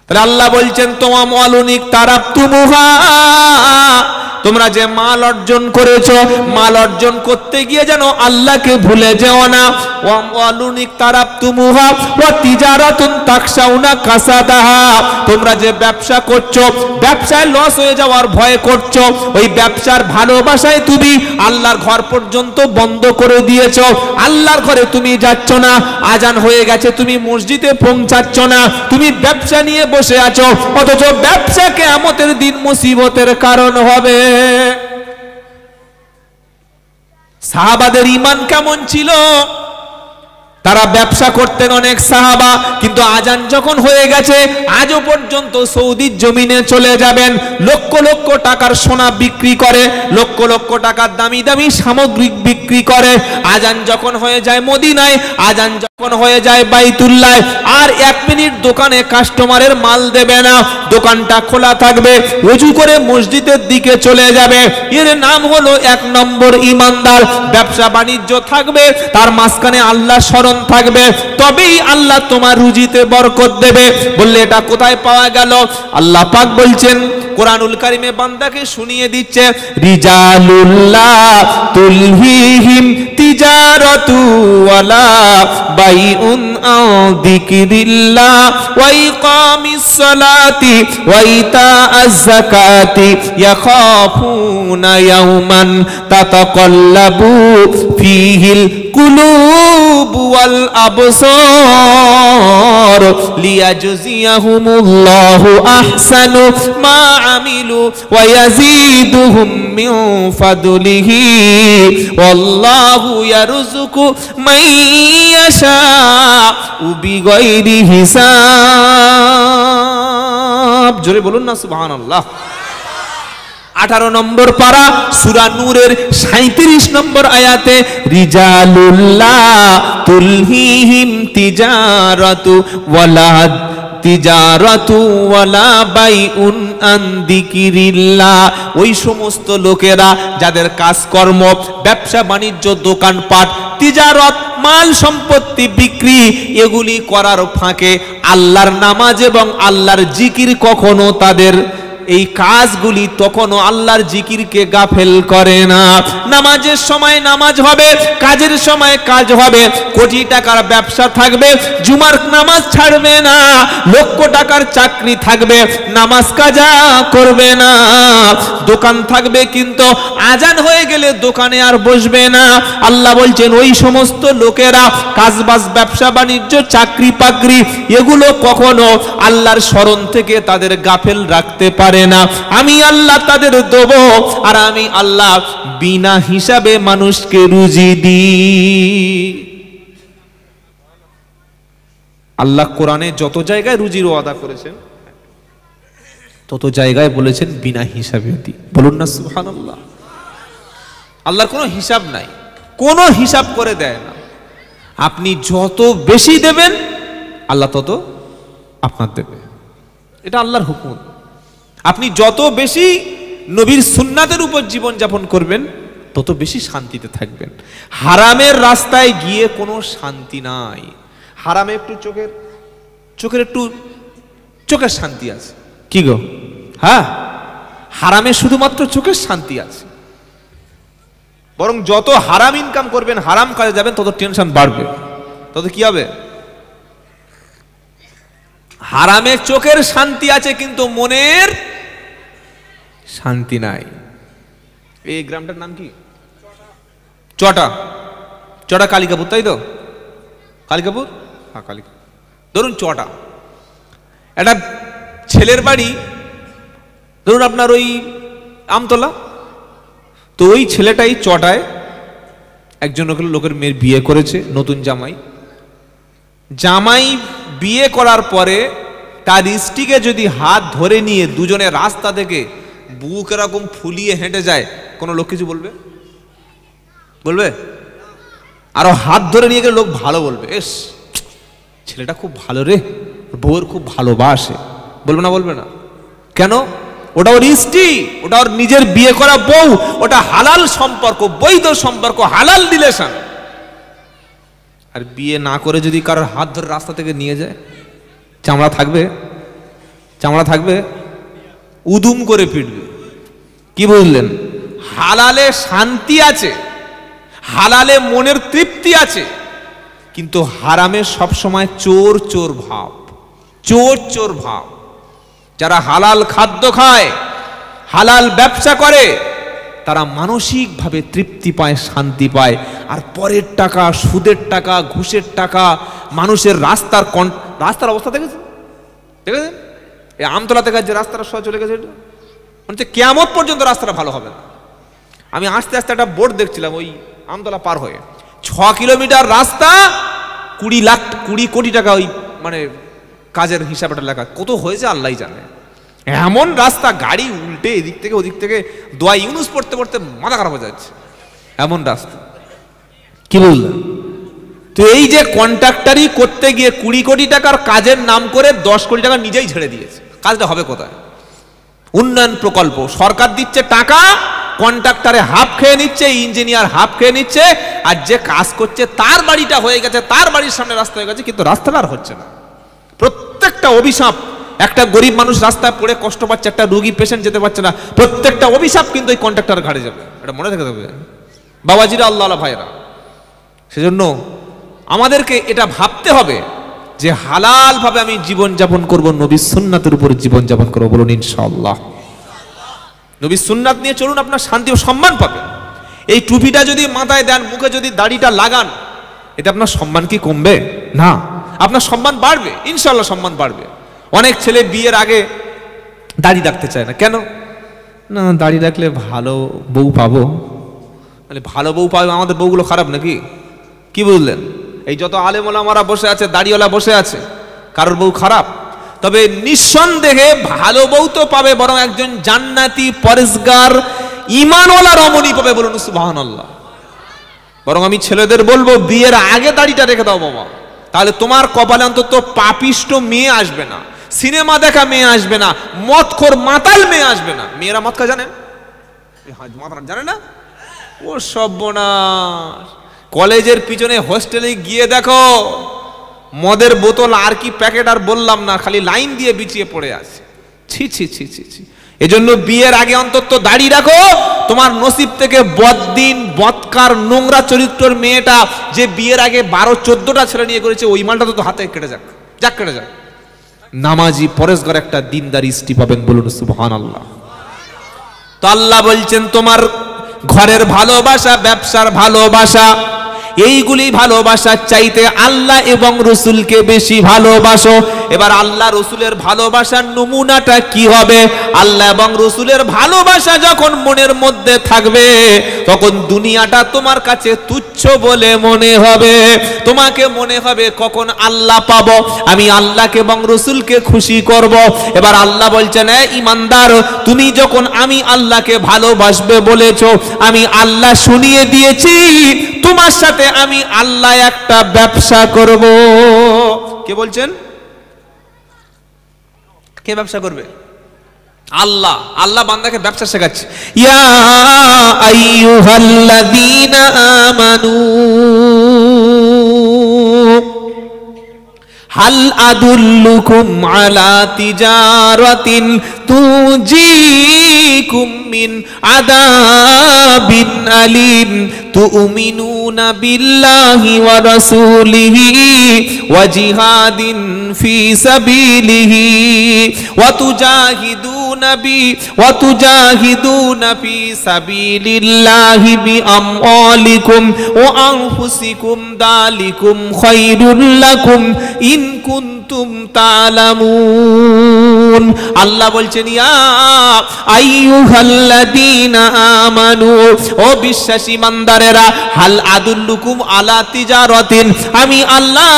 তাহলে আল্লাহ বলছেন তোমা মালুনিক তারাবতুমুহা, তোমরা যে মাল অর্জন করেছো, মাল অর্জন করতে গিয়ে যেন আল্লাহকে ভুলে যেও না। ওয়া মালুনিক তারাবতুমুহা ওয়া তিজারাতুন তাকশাউনা কাসাদাহা, তোমরা যে ব্যবসা করছো, ব্যবসায় লস হয়ে যাওয়ার ভয় করছো, ওই ব্যবসার ভালোবাসায় তুমি আল্লাহর ঘর পর্যন্ত বন্ধ করে দিয়েছো। আল্লাহর ঘরে তুমি যাচ্ছ না, আজান হয়ে গেছে তুমি মসজিদে পৌঁছাচ্ছ না, তুমি ব্যবসা নিয়ে বসে আছো, অথচ ব্যবসা কিয়ামতের দিন মুসিবতের কারণ হবে। সাহাবাদের ঈমান কেমন ছিল? তারা ব্যবসা করতেন অনেক সাহাবা, কিন্তু আজান যখন হয়ে গেছে আজও পর্যন্ত সৌদির জমিনে চলে যাবেন, লক্ষ লক্ষ টাকার সোনা বিক্রি করে, লক্ষ লক্ষ টাকার দামি দামি সামগ্রী বিক্রি করে। আজান যখন হয়ে যায় মদিনায়, আজান যখন হয়ে যায় বাইতুল্লাহ, আর 1 মিনিট দোকানে কাস্টমারের মাল দেবে না, দোকানটা খোলা থাকবে, ওযু করে মসজিদের দিকে চলে যাবে। এর নাম হলো 1 নম্বর ঈমানদার। ব্যবসা বাণিজ্য থাকবে, তার মাঝখানে আল্লাহ স্মরণ থাকবে, তবেই আল্লাহ তোমার রুজিতে বরকত দেবে। বললে এটা কোথায় পাওয়া গেল? আল্লাহ পাক বলছেন কোরআনুল কারীমে বান্দাকে শুনিয়ে দিচ্ছে, রিজালুল্লাহ তুলহিহিম তিজারাতু ওয়ালা বাইউন আও যিকরিল্লাহ ওয়া ইকামিস সালাতি ওয়া ইতাআজ যাকাতি ইয়াখাফুনা ইয়াওমান তাতাকাল্লাবু ফীহিল কুলুব ওয়াল আবসার লিয়াজজিয়াহুমুল্লাহু আহসানু মা আমিলু ওয়া ইয়াজিদুহুম মিন ফাদলিহি ওয়াল্লাহু ইয়ারযুকু মান ইয়াশাউ বিগাইরি হিসাব। জোরে বলুন না সুবহানাল্লাহ। 18 নম্বর পারা সূরা নূরের 37 নম্বর আয়াতে, রিজালুল্লাহ তুলহিহিম তিজারাতু ওয়ালা বাইউন আন যিকরিল্লাহ, ওই সমস্ত লোকেরা যাদের কাজকর্ম, ব্যবসা বাণিজ্য, দোকানপাট, তিজারত, মাল সম্পত্তি বিক্রি, এগুলি করার ফাঁকে আল্লাহর নামাজ এবং আল্লাহর জিকির কখনো তাদের এই কাজগুলি তখনও আল্লাহর জিকিরকে গাফেল করে না। নামাজের সময় নামাজ হবে, কাজের সময় কাজ হবে, কোটি টাকার ব্যবসা থাকবে, জুমার নামাজ ছাড়বে না, লক্ষ টাকার চাকরি থাকবে, নামাজ কাজা করবে না, দোকান থাকবে কিন্তু আজান হয়ে গেলে দোকানে আর বসবে না। আল্লাহ বলছেন ওই সমস্ত লোকেরা কাজবাজ, ব্যবসা বাণিজ্য, চাকরি বাকরি, এগুলো কখনো আল্লাহর স্মরণ থেকে তাদের গাফেল রাখতে পারে না। আমি আল্লাহ তাদের দেব, আর আমি আল্লাহ বিনা হিসাবে মানুষকে রুজি দিই। আল্লাহ কোরআনে যত জায়গায় রুজির ওয়াদা করেছেন, তত জায়গায় বলেছেন বিনা হিসাবে দিই। বলুন না সুবহানাল্লাহ। আল্লাহর কোনো হিসাব নাই, কোনো হিসাব করে দেয় না। আপনি যত বেশি দেবেন আল্লাহ তত আপনার দেবে, এটা আল্লাহর হুকুম। আপনি যত বেশি নবীর সুন্নাতের উপর জীবন যাপন করবেন তত বেশি শান্তিতে থাকবেন। হারামের রাস্তায় গিয়ে কোনো শান্তি নাই। হারামে একটু চোখের শান্তি আছে, কি গো? হ্যাঁ, হারামে শুধুমাত্র চোখের শান্তি আছে। বরং যত হারাম ইনকাম করবেন, হারাম কাজে যাবেন, তত টেনশন বাড়বে, তত কি হবে? হারামে চোখের শান্তি আছে কিন্তু মনের শান্তি নাই। এই গ্রামটার নাম কি? চটা কালিকাপুর, তাই তো? কালিকাপুর, হ্যাঁ কালিকাপুর। ধরুন চটা, একটা ছেলের বাড়ি ধরুন আপনার ওই আমতলা, তো ওই ছেলেটাই চটায় একজন লোকের মেয়ের বিয়ে করেছে, নতুন জামাই বিয়ে করার পরে তার স্ত্রীকে যদি হাত ধরে নিয়ে দুজনে রাস্তা থেকে বুক এরকম ফুলিয়ে হেঁটে যায়, কোনো লোক কিছু বলবে? আরো হাত ধরে নিয়ে গেলে লোক ভালো বলবে, এস ছেলেটা খুব ভালো রে, বউয়ের খুব ভালোবাসে, বলবে না? কেন? ওটা ওর স্ত্রী, ওটা ওর নিজের বিয়ে করা বউ, ওটা হালাল সম্পর্ক, বৈধ সম্পর্ক, হালাল রিলেশন। আর বিয়ে না করে যদি কারোর হাত ধরে রাস্তা থেকে নিয়ে যায়, চামড়া থাকবে? চামড়া থাকবে, উদুম করে পিটবে। কি বুঝলেন? হালালে শান্তি আছে, হালালে মনের তৃপ্তি আছে, কিন্তু হারামে সব সময় চোর চোর ভাব, চোর চোর ভাব। যারা হালাল খাদ্য খায়, হালাল ব্যবসা করে, তারা মানসিকভাবে তৃপ্তি পায়, শান্তি পায়। আর পরের টাকা, সুদের টাকা, ঘুষের টাকা, মানুষের রাস্তার অবস্থা দেখেছেন? দেখেছেন এই আমতলা থেকে যে রাস্তাটা সহ চলে গেছে, মানে কিয়ামত পর্যন্ত রাস্তাটা ভালো হবে না। আমি আস্তে আস্তে একটা বোর্ড দেখছিলাম ওই আমতলা পার হয়ে, 6 কিলোমিটার রাস্তা, 20 কোটি টাকা ওই মানে কাজের হিসাবটা লেখা। কত হয়েছে আল্লাহ জানে। এমন রাস্তা, গাড়ি উল্টে এদিক থেকে ওদিক থেকে, দোয়া ইউনুস পড়তে পড়তে মাথা খারাপ হয়ে যাচ্ছে, এমন রাস্তা। কি বললেন? তো এই যে কন্ট্রাক্টারি করতে গিয়ে 20 কোটি টাকার কাজের নাম করে 10 কোটি টাকা নিজেই ছেড়ে দিয়েছে। কাজটা হবে কোথায়? উন্নয়ন প্রকল্প সরকার দিচ্ছে টাকা, কন্ট্রাক্টরে হাফ খেয়ে নিচ্ছে, ইঞ্জিনিয়ার হাফ খেয়ে নিচ্ছে, আর যে কাজ করছে তার বাড়িটা হয়ে গেছে, তার বাড়ির সামনে রাস্তা হয়ে গেছে, কিন্তু রাস্তাটা আর হচ্ছে না। প্রত্যেকটা অভিশাপ। একটা গরিব মানুষ রাস্তায় পড়ে কষ্ট পাচ্ছে, একটা রোগী পেশেন্ট যেতে পারছে না, প্রত্যেকটা অভিশাপ কিন্তু ওই কন্ট্রাক্টর ঘাড়ে যাবে। এটা মনে রেখে দেবে বাবাজিরা, আল্লাহ ভাইরা। সেজন্য আমাদেরকে এটা ভাবতে হবে যে হালাল ভাবে আমি জীবন যাপন করব, নবী সুন্নাতের উপর জীবন যাপন করব। বলুন ইনশাআল্লাহ। নবী সুন্নাত নিয়ে চলুন, আপনার শান্তি ও সম্মান পাবেন। এই টুপিটা যদি মাথায় দেন, মুখে যদি দাড়িটা লাগান, এটা আপনার সম্মান কি কমবে? না, আপনার সম্মান বাড়বে, ইনশাআল্লাহ সম্মান বাড়বে। অনেক ছেলে বিয়ের আগে দাড়ি রাখতে চায় না। কেন? না, দাড়ি রাখলে ভালো বউ পাবো। মানে ভালো বউ পাবে, আমাদের বউগুলো খারাপ নাকি? কি বুঝলেন? এই যত আলেম ওলামারা বসে আছে, দাড়িওয়ালা বসে আছে, কারোর বউ খারাপ? তবে নিঃসন্দেহে ভালো বউ তো পাবে, বরং একজন জান্নাতি পরেশগার ঈমানওয়ালা রমণী পাবে। বলুন সুবহানাল্লাহ। বরং আমি ছেলেদের বলবো, বিয়ের আগে দাড়িটা রেখে দাও বাবা, তাহলে তোমার কপালে অন্তত পাপিষ্ট মেয়ে আসবে না, সিনেমা দেখা মেয়ে আসবে না, মদখোর মাতাল মেয়ে আসবে না। মেয়েরা মদ খায় জানেন? জানে না? ও সর্বনাশ। কলেজের পিছনে হোস্টেলে গিয়ে দেখো, মদের বোতল আর কি প্যাকেট আর বললাম না, খালি লাইন দিয়ে বিছিয়ে পড়ে আছে। ছি ছি ছি ছি ছি। এজন্য বিয়ের আগে অন্তত দাড়ি রাখো। তোমার নসিব থেকে বদদিন, বদকার, নোংরা চরিত্রের মেয়েটা যে বিয়ের আগে 12-14টা ছেলে নিয়ে করেছে, ওই মালটা তো হাতে কেটে যাক, যাক কেটে যাক। নামাজি পরেশগার একটা দিনদারি স্ত্রী পাবেন। বলুন সুবহানাল্লাহ। তো আল্লাহ বলছেন, তোমার ঘরের ভালোবাসা, ব্যবসার ভালোবাসা, এইগুলি ভালোবাসার চাইতে আল্লাহ এবং রসুলকে বেশি ভালোবাসো। এবার আল্লাহ রসুলের ভালোবাসার নমুনাটা কি হবে? আল্লাহ এবং রসুলের ভালোবাসা যখন মনের মধ্যে থাকবে, তখন দুনিয়াটা তোমার কাছে তুচ্ছ বলে মনে হবে। তোমাকে মনে হবে কখন আল্লাহ পাবো, আমি আল্লাহকে এবং রসুলকে খুশি করব। এবার আল্লাহ বলছেন, ঈমানদার, তুমি যখন আমি আল্লাহকে ভালোবাসবে বলেছো, আমি আল্লাহ শুনিয়ে দিয়েছি তোমার সাথে আমি আল্লাহ একটা ব্যবসা করব। কে বলছেন? কে ব্যবসা করবে? আল্লাহ। আল্লাহ বান্দাকে ব্যবসা শেখাচ্ছে। ইয়া আইয়ুহাল্লাযীনা আমানু হাল আদুল্লুকুম আলা তিজারাতিন তুজিকুম মিন আযাবিন আলীম তুমিনুনা বিল্লাহি ওয়া রাসূলিহি ওয়া জিহাদিন ফি সাবিলিহি ওয়া তুজাহিদুনা ফি সাবিলিল্লাহি বিআমওয়ালিকুম ওয়া আনফুসিকুম যালিকুম খায়রুল লাকুম ইন কুনতুম তা'লামুন। আল্লাহ বলছেন, ইয়া আইয়ুহাল্লাযীনা আমানু, ও বিশ্বাসী ইমানদারেরা, হাল আদুল্লুকুম আলা তিজারাতিন, আমি আল্লাহ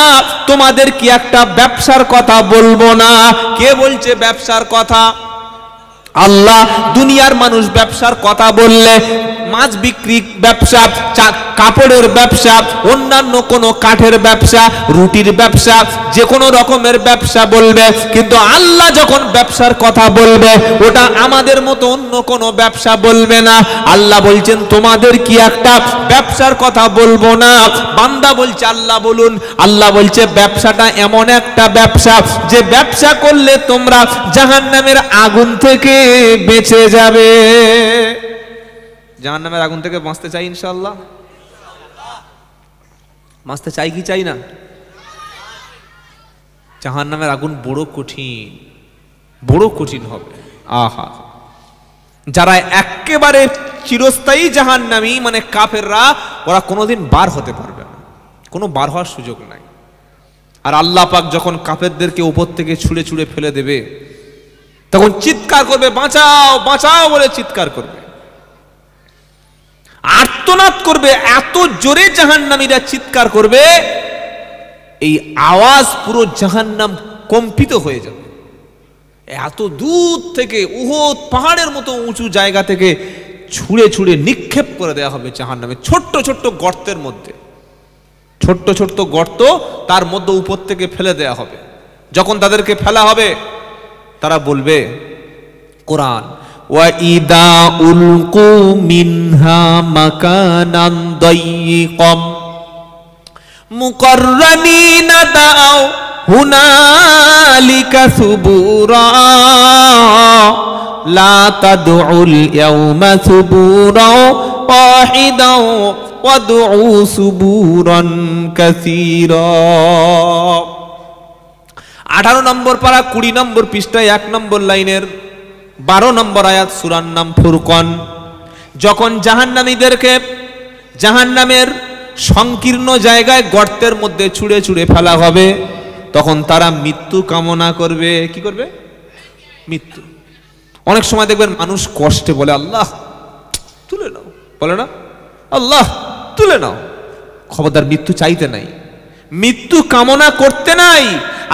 তোমাদের কি একটা ব্যবসার কথা বলবো না? কে বলছে ব্যবসার কথা? আল্লাহ। দুনিয়ার মানুষ ব্যবসার কথা বললে মাছ বিক্রি ব্যবসা, কাপড়ের ব্যবসা, অন্যান্য কোনো কাঠের ব্যবসা, রুটির ব্যবসা, যে কোনো রকমের ব্যবসা বলবে। কিন্তু আল্লাহ যখন ব্যবসার কথা বলবে ওটা আমাদের মতো অন্য কোনো ব্যবসা বলবে না। আল্লাহ বলছেন তোমাদের কি একটা ব্যবসার কথা বলবো না? বান্দা বলছে আল্লাহ বলুন। আল্লাহ বলছে ব্যবসাটা এমন একটা ব্যবসা যে ব্যবসা করলে তোমরা জাহান্নামের আগুন থেকে বেঁচে যাবে। জাহান্নামের আগুন থেকে বাঁচতে চাই ইনশাআল্লাহ? বাঁচতে চাই কি চাই না? জাহান্নামের আগুন বড় কঠিন, বড় কঠিন হবে। আহা, যারা একেবারে চিরস্থায়ী জাহান্নামী মানে কাফেররা, ওরা কোনোদিন বার হতে পারবে না, কোনো বার হওয়ার সুযোগ নাই। আর আল্লাহ পাক যখন কাফেরদেরকে উপর থেকে ছুঁড়ে ছুঁড়ে ফেলে দেবে তখন চিৎকার করবে, বাঁচাও বাঁচাও বলে চিৎকার করবে, আর্তনাদ করবে। এত জোরে জাহান্নামীরা চিৎকার করবে, এই আওয়াজ পুরো জাহান্নাম কম্পিত হয়ে যাবে। এত দূর থেকে উহুদ পাহাড়ের মতো উঁচু জায়গা থেকে ছুঁড়ে ছুঁড়ে নিক্ষেপ করে দেওয়া হবে জাহান্নামে, ছোট্ট ছোট্ট গর্তের মধ্যে, ছোট্ট ছোট্ট গর্ত, তার মধ্যে উপর থেকে ফেলে দেওয়া হবে। যখন তাদেরকে ফেলা হবে তারা বলবে, কোরআন, ওয়াইদা উলকু মিনহা মাকানান দাইয়িকাম মুকাররানিনা দাও হুনালিকা সুবুরা লা তাদউল ইয়াওমা সুবুরা ওয়াহিদা ওয়াদউ সুবুরান কাসীরা। 18 নম্বর পারা 20 নম্বর পৃষ্ঠায় 1 নম্বর লাইনের 12 নম্বর আয়াত, সূরার নাম ফুরকান। যখন জাহান্নামীদেরকে জাহান্নামের সংকীর্ণ জায়গায় গর্তের মধ্যে ছুঁড়ে ছুঁড়ে ফেলা হবে তখন তারা মৃত্যু কামনা করবে। কি করবে? মৃত্যু। অনেক সময় দেখবেন মানুষ কষ্টে বলে আল্লাহ তুলে নাও, বলে না আল্লাহ তুলে নাও। খবরদার, মৃত্যু চাইতে নাই, মৃত্যু কামনা করতে নাই,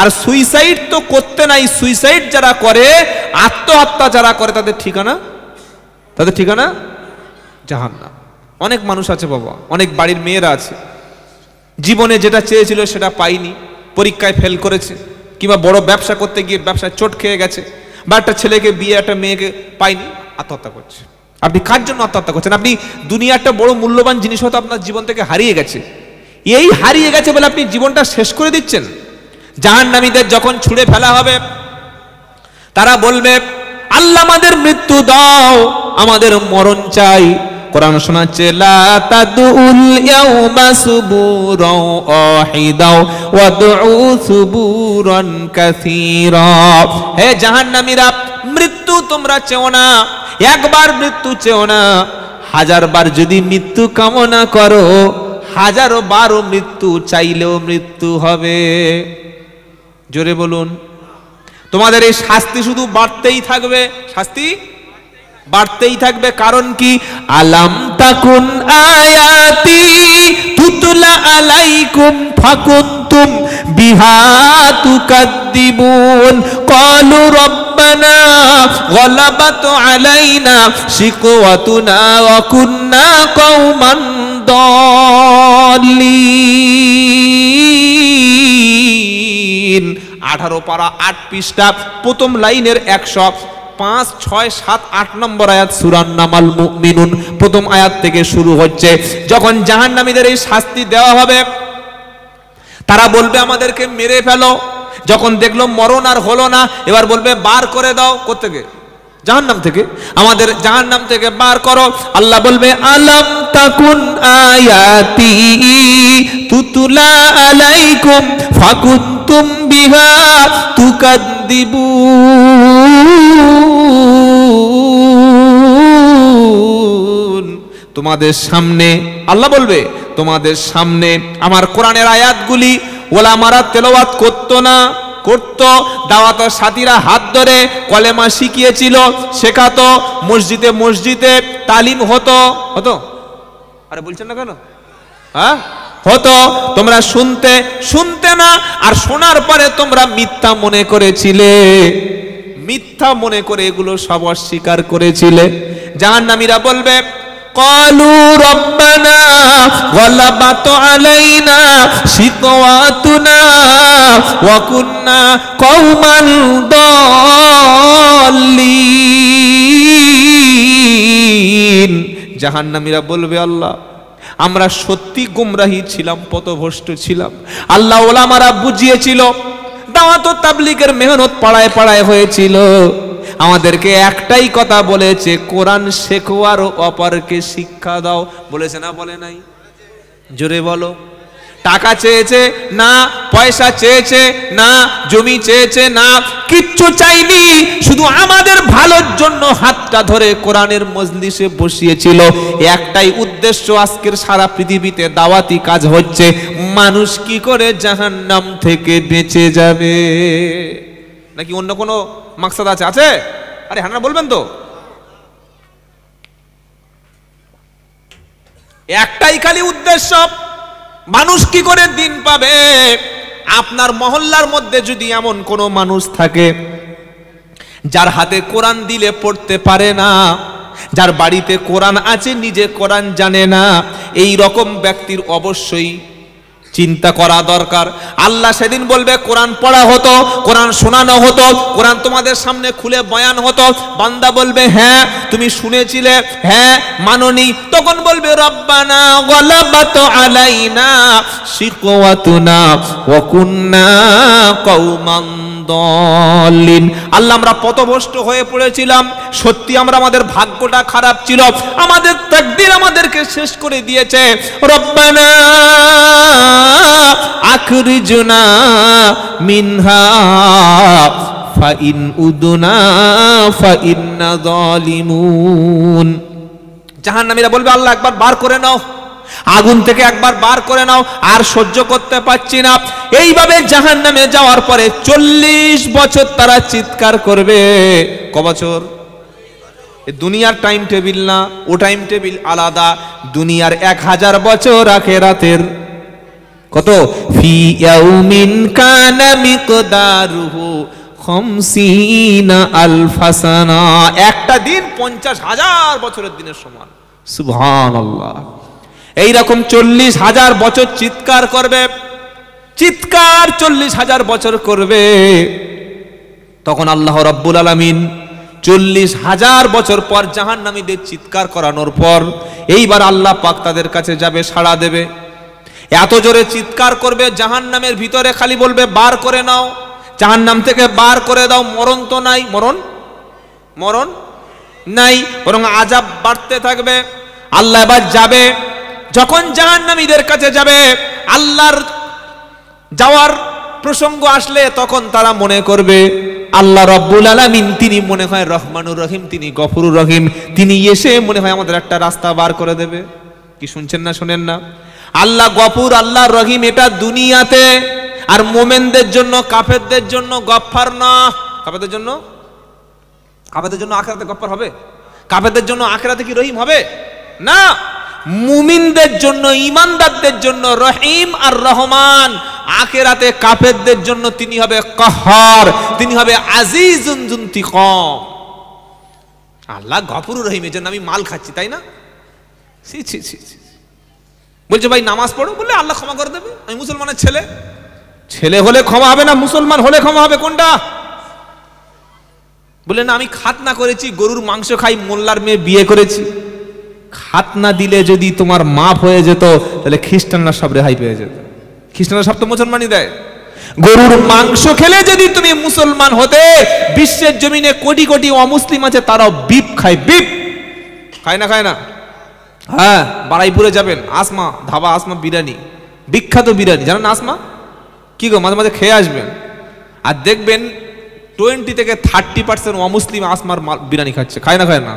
আর সুইসাইড তো করতে নাই। সুইসাইড যারা করে, আত্মহত্যা যারা করে, তাদের ঠিকানা জাহান্নাম। অনেক মানুষ আছে বাবা, অনেক বাড়ির মেয়েরা আছে, জীবনে যেটা চেয়েছিল সেটা পায়নি, পরীক্ষায় ফেল করেছে, কিংবা বড় ব্যবসা করতে গিয়ে ব্যবসায় চোট খেয়ে গেছে, বা একটা ছেলেকে বিয়ে একটা মেয়েকে পায়নি, আত্মহত্যা করছে। আপনি কার জন্য আত্মহত্যা করছেন? আপনি দুনিয়া একটা বড় মূল্যবান জিনিস হয়তো আপনার জীবন থেকে হারিয়ে গেছে, এই হারিয়ে গেছে বলে আপনি জীবনটা শেষ করে দিচ্ছেন। জাহান্নামীদের যখন ছুঁড়ে ফেলা হবে তারা বলবে আল্লাহ আমাদের মৃত্যু দাও, আমাদের মরণ চাই। কোরআন শোনাচ্ছে, লা তাদউল ইয়াওমা সুবুরা ওয়াহিদা ওয়াদউ সুবুরান কাসীরা। হে জাহান্নামীরা, মৃত্যু তোমরা চেও না, একবার মৃত্যু চেও না, 1000 বার যদি মৃত্যু কামনা করো, 1000 বারও মৃত্যু চাইলেও মৃত্যু হবে। জোরে বলুন। তোমাদের এই শাস্তি শুধু বাড়তেই থাকবে, শাস্তি বাড়তেই থাকবে। কারণ কি? আলাম তাকুন আয়াতি তুতলা আলাইকুম ফাকুনতুম বিহা তুকাদ্দিবুন ক্বালু রব্বানা গলাবাত আলাইনা শিকওয়াতুনা ওয়া কুন্না কওমান দাল্লিন। 18 পারা 8 পৃষ্ঠা প্রথম লাইনের 105, 6, 7, 8 নম্বর আয়াত, সূরার নাম আল মুমিনুন, প্রথম আয়াত থেকে শুরু হচ্ছে। যখন জাহান্নামীদের এই শাস্তি দেওয়া হবে তারা বলবে আমাদেরকে মেরে ফেলো। যখন দেখলো মরণ আর হলো না, এবার বলবে বার করে দাও। কোত্থেকে? জাহান্নাম থেকে। আমাদের জাহান্নাম থেকে বার করো। আল্লাহ বলবে আলাম তাকুন আয়াতি তুতলা আলাইকুম ফাকুনতুম বিহা তুকাদ্দিবুন। তোমাদের সামনে, আল্লাহ বলবে তোমাদের সামনে আমার কোরআনের আয়াতগুলি ওলামারা তেলাওয়াত করতো না, করতো। দাওয়াতের সাথীরা হাত ধরে কলেমা শিখিয়েছিল, শেখাতো, মসজিদে মসজিদে তালিম হতো। আরে বলছেন না কেন? হ্যাঁ হতো। তোমরা শুনতে না, আর শোনার পরে তোমরা মিথ্যা মনে করেছিলে, মিথ্যা মনে করে এগুলো সব অস্বীকার করেছিলে। জাহান্নামীরা বলবে قالوا ربنا غلبت علينا شقوتنا وكنا قوما ضالين। জাহান্নামীরা বলবে, আল্লাহ আমরা সত্যি গুমরাহী ছিলাম, পথভ্রষ্ট ছিলাম। আল্লাহ ওলামারা বুঝিয়েছিল, দাওয়াত ও তাবলীগের মেহনত পাড়ায় পাড়ায় হয়েছিল, আমাদেরকে একটাই কথা বলেছে, কোরআন শেখো আর অপরকে শিক্ষা দাও। বলেছে না বলে নাই? জোরে বলো। টাকা চেয়েছে না, পয়সা চেয়েছে না, জমি চেয়েছে না, কিচ্ছু চাইনি, শুধু আমাদের ভালোর জন্য হাতটা ধরে কোরআনের মজলিসে বসিয়েছিল। একটাই উদ্দেশ্য, আজকের সারা পৃথিবীতে দাওয়াতি কাজ হচ্ছে, মানুষ কি করে জাহান্নাম থেকে বেঁচে যাবে। নাকি অন্য কোনো মাকসাদ আছে? আছে? আরে হ্যাঁ বলবেন তো। একটাই খালি উদ্দেশ্য, মানুষ কি করে দিন পাবে। আপনার মহল্লার মধ্যে যদি এমন কোনো মানুষ থাকে যার হাতে কোরআন দিলে পড়তে পারে না, যার বাড়িতে কোরআন আছে নিজে কোরআন জানে না, এই রকম ব্যক্তির অবশ্যই চিন্তা করা দরকার। আল্লাহ সেদিন বলবে কোরআন পড়া হতো, কোরআন শোনানো হতো, কোরআন তোমাদের সামনে খুলে বয়ান হতো, বান্দা বলবে হ্যাঁ তুমি শুনেছিলে, হ্যাঁ মাননি, তখন বলবে রব্বানা গালাবাত আলাইনা শিকওয়াতুনা ওয়া কুন্না কওমান দাল্লিন। আল্লাহ আমরা পথভ্রষ্ট হয়ে পড়েছিলাম, সত্যি আমরা, আমাদের ভাগ্যটা খারাপ ছিল, আমাদের তাকদীর আমাদেরকে শেষ করে দিয়েছে। রব্বানা আখরিজনা মিনহা ফাইন উদনা ফাইন্না যালিমুন। জাহান্নামীরা বলবে আল্লাহ একবার বার করে নাও, আগুন থেকে একবার বার করে নাও, আর সহ্য করতে পারছি না। এইভাবে জাহান্নামে যাওয়ার পরে 40 বছর তারা চিৎকার করবে। ক বছর? দুনিয়ার টাইম টেবিল না, ও টাইম টেবিল আলাদা। দুনিয়ার 1000 বছর, আখিরাতের কত? ফি ইয়াউমিন কানা মিকদারুহু 50 আলফা সানা। একটা দিন 50,000 বছরের দিনের সমান। সুবহানাল্লাহ। এইরকম 40,000 বছর চিৎকার করবে, চিৎকার 40,000 বছর করবে। তখন আল্লাহ রাব্বুল আলামিন 40,000 বছর পর জাহান্নামীদের চিৎকার করানোর পর এইবার আল্লাহ পাক তাদের কাছে যাবে, সাড়া দেবে। এত জোরে চিৎকার করবে, জাহান্নামের ভিতরে খালি বলবে বার করে নাও, জাহান্নাম থেকে বার করে দাও। মরণ তো নাই, মরণ নাই, বরং আযাব বাড়তে থাকবে। আল্লাহ এবার যাবে, যখন জাহান্নামীদের কাছে যাবে, আল্লাহর যাওয়ার প্রসঙ্গ আসলে তখন তারা মনে করবে আল্লাহ রাব্বুল আলামিন তিনি মনে হয় রহমানুর রহিম, তিনি গফুরুর রহিম, তিনি এসে মনে হয় আমাদের একটা রাস্তা বার করে দেবে। কি শুনছেন না শোনেন না? আল্লাহ গফুর, আল্লাহ রহিম, এটা দুনিয়াতে। আর মোমেনদের জন্য, কাফেরদের জন্য গফফার না। কাফেরদের জন্য আখিরাতে গফফার হবে? কাফেরদের জন্য আখিরাতে কি রহিম হবে? না। মুমিনদের জন্য, ঈমানদারদের জন্য রহিম আর রহমান। আখিরাতে কাফেরদের জন্য তিনি হবে কাহ্হার, তিনি হবে আজিজুন যুনতিকাম। আল্লাহ গফুরুর রহিম, এর জন্য আমি মাল খাচ্ছি, তাই না? ছি ছি ছি। বলছে ভাই নামাজ পড়ো, বললে আল্লাহ ক্ষমা করে দেবে। আমি মুসলমানের ছেলে, ছেলে হলে ক্ষমা হবে না, মুসলমান হলে ক্ষমা হবে, কোনটা? বলে না আমি খাতনা করেছি, গরুর মাংস খাই, মোল্লার মেয়ে বিয়ে করেছি। খাতনা দিলে যদি তোমার মাফ হয়ে যেত, তাহলে খ্রিস্টানরা সব রেহাই পেয়ে যেত। খ্রিস্টানরা সব তো মুসলমানই দেয়। গরুর মাংস খেলে যদি তুমি মুসলমান হতে, বিশ্বের জমিনে কোটি কোটি অমুসলিম আছে, তারাও বিপ খায়। বিপ খায় না? খায় না? হ্যাঁ, বারাইপুরে যাবেন, আসমা ধাবা, আসমা বিরিয়ানি, বিখ্যাত বিরিয়ানি, জানেন না আসমা? কি গো, মাঝে মাঝে খেয়ে আসবেন, আর দেখবেন 20 থেকে 30% অমুসলিম আসমার বিরিয়ানি খাচ্ছে। খায় না? খায় না?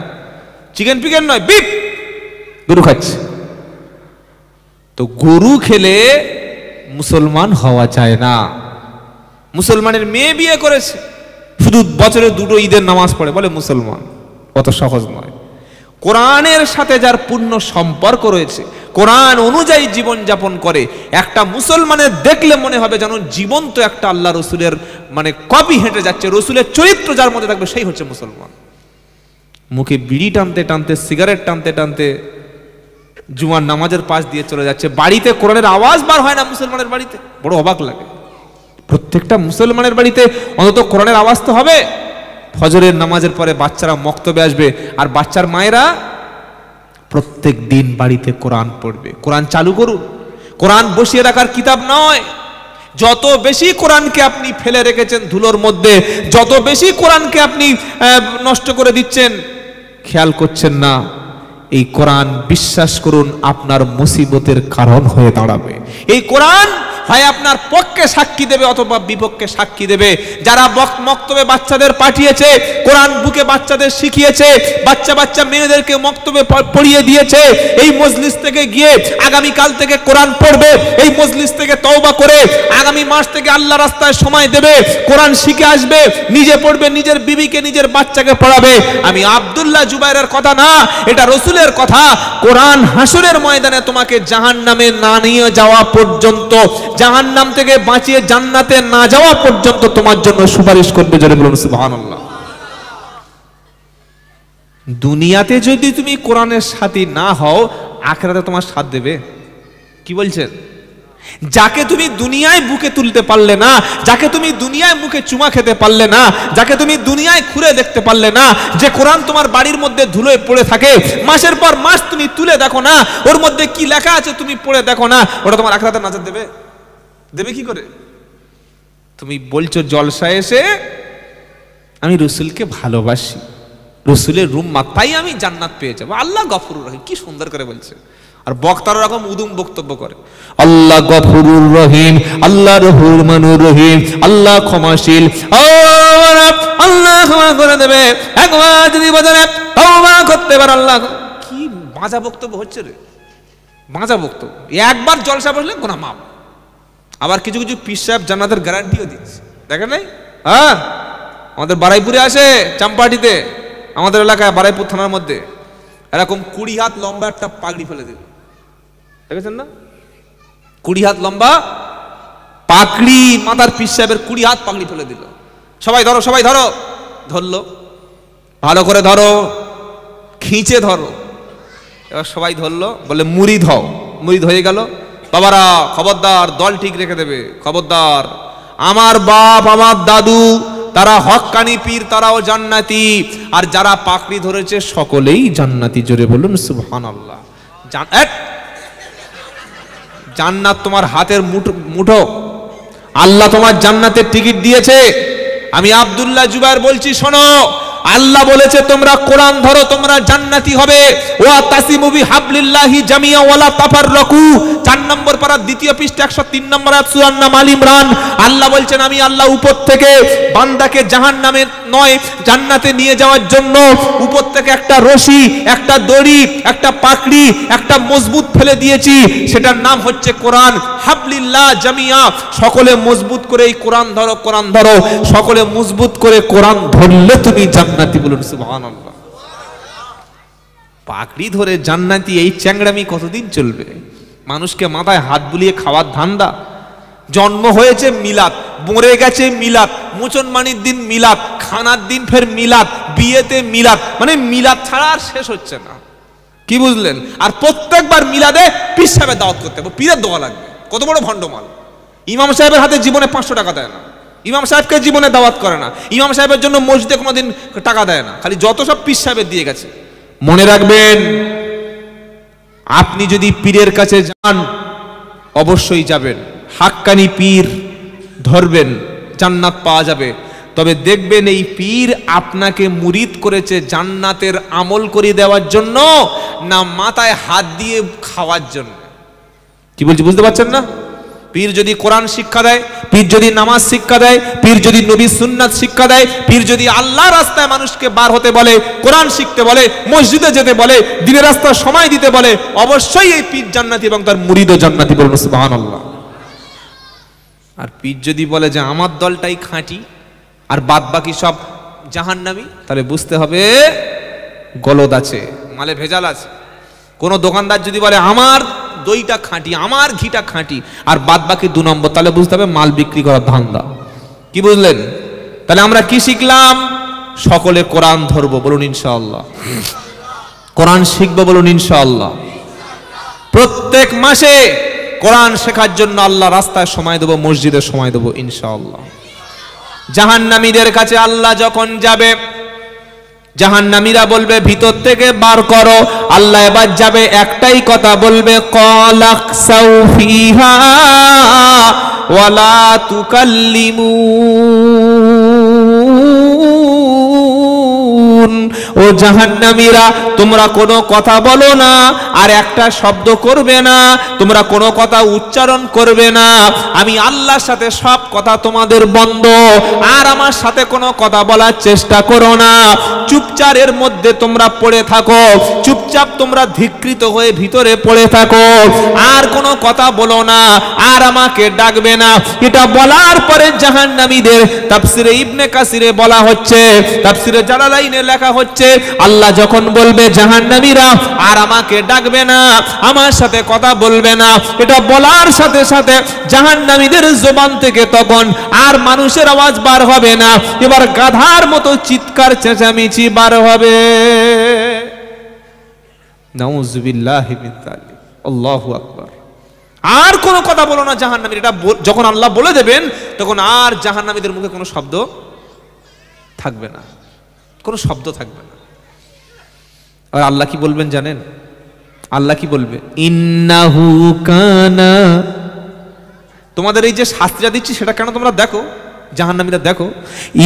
চিকেন পিকেন নয়, বিপ, গরু খাচ্ছে। তো গরু খেলে মুসলমান হওয়া যায় না। মুসলমানের মেয়ে বিয়ে করেছে, শুধু বছরে 2 ঈদের নামাজ পড়ে, বলে মুসলমান। অত সহজ নয়। কোরআনের সাথে যার পূর্ণ সম্পর্ক রয়েছে, কোরআন অনুযায়ী জীবন যাপন করে, একটা মুসলমানের দেখলে মনে হবে যেন জীবন্ত একটা আল্লাহ রসুলের মানে কপি হেঁটে যাচ্ছে। রসুলের চরিত্র যার মধ্যে থাকবে সেই হচ্ছে মুসলমান। মুখে বিড়ি টানতে টানতে, সিগারেট টানতে টানতে জুমার নামাজের পাশ দিয়ে চলে যাচ্ছে, বাড়িতে কোরআনের আওয়াজ বার হয় না মুসলমানের বাড়িতে। বড় অবাক লাগে, প্রত্যেকটা মুসলমানের বাড়িতে অন্তত কোরআনের আওয়াজ তো হবে। ফজরের নামাজের পরে বাচ্চারা মক্তবে আসবে, আর বাচ্চার মায়েরা প্রত্যেক দিন বাড়িতে কোরআন পড়বে। কোরআন চালু করুন, কোরআন বসিয়ে রাখার কিতাব নয়। যত বেশি কোরআনকে আপনি ফেলে রেখেছেন ধুলোর মধ্যে, যত বেশি কোরআনকে আপনি নষ্ট করে দিচ্ছেন, খেয়াল করছেন না, এই কোরআন বিশ্বাস করুন আপনার মুসিবতের কারণ হয়ে দাঁড়াবে। এই কোরআন হয় আপনার পক্ষে সাক্ষী দেবে অথবা বিপক্ষে সাক্ষী দেবে। যারা মক্তবে বাচ্চাদের পাঠিয়েছে, কোরআন বুকে বাচ্চাদের শিখিয়েছে, বাচ্চা বাচ্চা মেয়েদেরকে মক্তবে পড়িয়ে দিয়েছে, এই মজলিস থেকে গিয়ে আগামী কাল থেকে কোরআন পড়বে, এই মজলিস থেকে তওবা করে আগামী মাস থেকে আল্লাহ রাস্তায় সময় দেবে, কোরআন শিখে আসবে, নিজে পড়বে, নিজের বিবিকে নিজের বাচ্চাকে পড়াবে। আমি আব্দুল্লাহ জুবাইরের কথা না, এটা রসুলের কথা। কোরআন হাসরের ময়দানে তোমাকে জাহান্নামে না নিয়ে যাওয়া পর্যন্ত, জাহান্নাম থেকে বাঁচিয়ে জান্নাতে না যাওয়া পর্যন্ত তোমার জন্য সুপারিশ করবে। জোরে বলুন সুবহানাল্লাহ। দুনিয়াতে যদি তুমি কোরআনের সাথী না হও, আখিরাতে তোমার সাথ দেবে? কি বলছেন? যাকে তুমি দুনিয়ায় বুকে তুলতে পারলে না, যাকে তুমি দুনিয়ায় মুখে চুমা খেতে পারলে না, যাকে তুমি দুনিয়ায় ঘুরে দেখতে পারলে না, যে কোরআন তোমার বাড়ির মধ্যে ধুলোয় পড়ে থাকে, মাসের পর মাস তুমি তুলে দেখো না, ওর মধ্যে কি লেখা আছে তুমি পড়ে দেখো না, ওটা তোমার আখিরাতে নাজাত দেবে? দেবে কি করে? তুমি বলছো জলসায় এসে আমি রসুলকে ভালোবাসি, রসুলের রুম্মা, তাই আমি জান্নাত পেয়ে যাবো। আল্লাহ গফুরুর রহিম, কি সুন্দর করে বলছে। আর বক্তারা রকম উদুম বক্তব্য করে, আল্লাহ গফুরুর রহিম, আল্লাহ রহমানুর রহিম, আল্লাহ ক্ষমাশীল, আল্লাহ ক্ষমা করে দেবে, একবার যদি বাজারে তওবা করতে পারে আল্লাহ। কি বাজা বক্তব্য হচ্ছে রে, বাজা বক্তব্য। একবার জলসা বসলে গুনাহ মাফ। আবার কিছু কিছু পীর সাহেব জান্নাতের গ্যারান্টিও দিচ্ছে, দেখেন নাই? হ্যাঁ, আমাদের বারাইপুরে আসে, চাম্পাহাটিতে, আমাদের এলাকায় বারাইপুর থানার মধ্যে এরকম 20 হাত লম্বা একটা পাগড়ি ফেলে দিল, দেখেছেন না? 20 হাত লম্বা পাগড়ি, মাথার পীর সাহেবের 20 হাত পাগড়ি ফেলে দিল। সবাই ধরো, সবাই ধরো, ধরলো, ভালো করে ধরো, খিঁচে ধরো। এবার সবাই ধরলো, বলে মুরিদ হও। মুরিদ হয়ে গেল। বাবারা খবরদার, দল ঠিক রেখে দেবে, খবরদার। আমার বাপ, আমার দাদু, তারা হক্কানি পীর, তারাও জান্নাতি, আর যারা পাকড়ি ধরেছে সকলেই জান্নাতি। জোরে বলুন সুবহানাল্লাহ। জান্নাত তোমার হাতের মুঠো, আল্লাহ তোমার জান্নাতের টিকিট দিয়েছে। আমি আব্দুল্লাহ জুবাইর বলছি, শোনো, আল্লাহ বলেছে তোমরা কোরআন ধরো, তোমরা জান্নাতি হবে। ওয়া তাসিমু বিহাবলিল্লাহি জামিয়া ওয়ালা তাফাররাকু, 4 নম্বর পারা 2য় পৃষ্ঠা 103 নম্বর আয়াত সূরা নাম আল ইমরান। আল্লাহ বলছেন, আমি আল্লাহ উপর থেকে বান্দাকে জাহান্নামে নয় জান্নাতে নিয়ে যাওয়ার জন্য উপর থেকে একটা রশি, একটা দড়ি, একটা পাকড়ি, একটা মজবুত ফেলে দিয়েছি, সেটার নাম হচ্ছে কোরআন। হাবলিল্লাহ জামিয়া, সকলে মজবুত করে এই কোরআন ধরো, কোরআন ধরো, সকলে মজবুত করে কোরআন ধরলে তুমি জান্নাতি। বলুন সুবহানাল্লাহ। পাকড়ি ধরে জান্নাতি, এই চ্যাংড়ামি কতদিন চলবে? মানুষকে মাথায় হাত বুলিয়ে খাওয়ার ধান্দা। জন্ম হয়েছে মিলাদ, মরে গেছে মিলাদ, মুসলমানির দিন মিলাদ, খানার দিন ফের মিলাদ, বিয়েতে মিলাদ, মানে মিলাদ ছাড়া আর শেষ হচ্ছে না। কি বুঝলেন? আর প্রত্যেকবার মিলাদে পীর সাহেবের দাওয়াত করতে হবে, পীরের দোয়া লাগবে। কত বড় ভণ্ডমাল! ইমাম সাহেবের হাতে জীবনে 500 টাকা দেয় না, ইমাম সাহেবকে জীবনে দাওয়াত করে না, ইমাম সাহেবের জন্য মসজিদে কোনোদিন টাকা দেয় না, খালি যত সব পীর সাহেবের দিয়ে গেছে। মনে রাখবেন, আপনি যদি পীরের কাছে যান, অবশ্যই যাবেন, হাক্কানি পীর ধরবেন, জান্নাত পাওয়া যাবে। তবে দেখবেন এই পীর আপনাকে মুরিদ করেছে জান্নাতের আমল করে দেওয়ার জন্য, না মাথায় হাত দিয়ে খাওয়ার জন্য। কি বলছি বুঝতে পারছেন না? পীর যদি কোরআন শিক্ষা দেয়, পীর যদি নামাজ শিক্ষা দেয়, পীর যদি নবী সুন্নাত শিক্ষা দেয়, পীর যদি আল্লাহর রাস্তায় মানুষকে বার হতে বলে, কোরআন শিখতে বলে, মসজিদে যেতে বলে, দিনের রাস্তায় সময় দিতে বলে, অবশ্যই এই পীর জান্নাতি এবং তার মুরিদও জান্নাতি। বলুন সুবহানাল্লাহ। আর পীর যদি বলে যে আমার দলটাই খাঁটি আর বাদ বাকি সব জাহান্নামী, তাহলে বুঝতে হবে গলদ আছে, মালে ভেজাল আছে। কোন দোকানদার যদি বলে আমার দইটা খাঁটি, আমার ঘিটা খাঁটি, আর বাদ বাকি 2 নম্বর, তাহলে বুঝতে হবে মাল বিক্রি করার ধান্দা। কি বুঝলেন? তাহলে আমরা কি শিখলাম? সকলে কোরআন ধরবো, বলুন ইনশাআল্লাহ। কোরআন শিখবো, বলুন ইনশাআল্লাহ। প্রত্যেক মাসে কোরআন শেখার জন্য আল্লাহ রাস্তায় সময় দেব, মসজিদে সময় দেব ইনশাআল্লাহ। জাহান্নামীদের কাছে আল্লাহ যখন যাবে, জাহান্নামীরা বলবে ভিতর থেকে বার করো। আল্লাহ এবার যাবে, একটাই কথা বলবে, ক্বালাকসাউ ফিহা ওয়ালা তুকাল্লিমুন। ও জাহান্নামীরা, তোমরা কোনো কথা বলো না, আর একটা শব্দ করবে না, তোমরা কোনো কথা উচ্চারণ করবে না। আমি আল্লাহর সাথে সব কথা তোমাদের বন্ধ, আর আমার সাথে কোনো কথা বলার চেষ্টা করো না। চুপচাপ এর মধ্যে তোমরা পড়ে থাকো, চুপচাপ তোমরা ধিক্কৃত হয়ে ভিতরে পড়ে থাকো, আর কোনো কথা বলো না, আর আমাকে ডাকবে না। এটা বলার পরে জাহান্নামীদের তাফসিরে ইবনে কাসিরে বলা হচ্ছে, তাফসিরে জালালাইনে লেখা হচ্ছে, আল্লাহ যখন বলবে জাহান্নামীরা আর আমাকে ডাকবে না, আমার সাথে কথা বলবে না, এটা বলার সাথে সাথে জাহান্নামীদের জবান থেকে তখন আর মানুষের আওয়াজ বার হবে না, এবার গাধার মতো চিৎকার চেঁচামেচি বার হবে। নাউযুবিল্লাহি মিন যালিক। আল্লাহু আকবার। আর কোনো কথা বলো না জাহান্নামীরা, এটা যখন আল্লাহ বলে দেবেন তখন আর জাহান্নামীদের মুখে কোনো শব্দ থাকবে না, কোনো শব্দ থাকবে না। আর আল্লাহ কি বলবেন জানেন? আল্লাহ কি বলবে? ইন্নাহু কানা। তোমাদের এই যে শাস্তিটা দিচ্ছি সেটা কেন তোমরা দেখো, জাহান্নামীরা দেখো।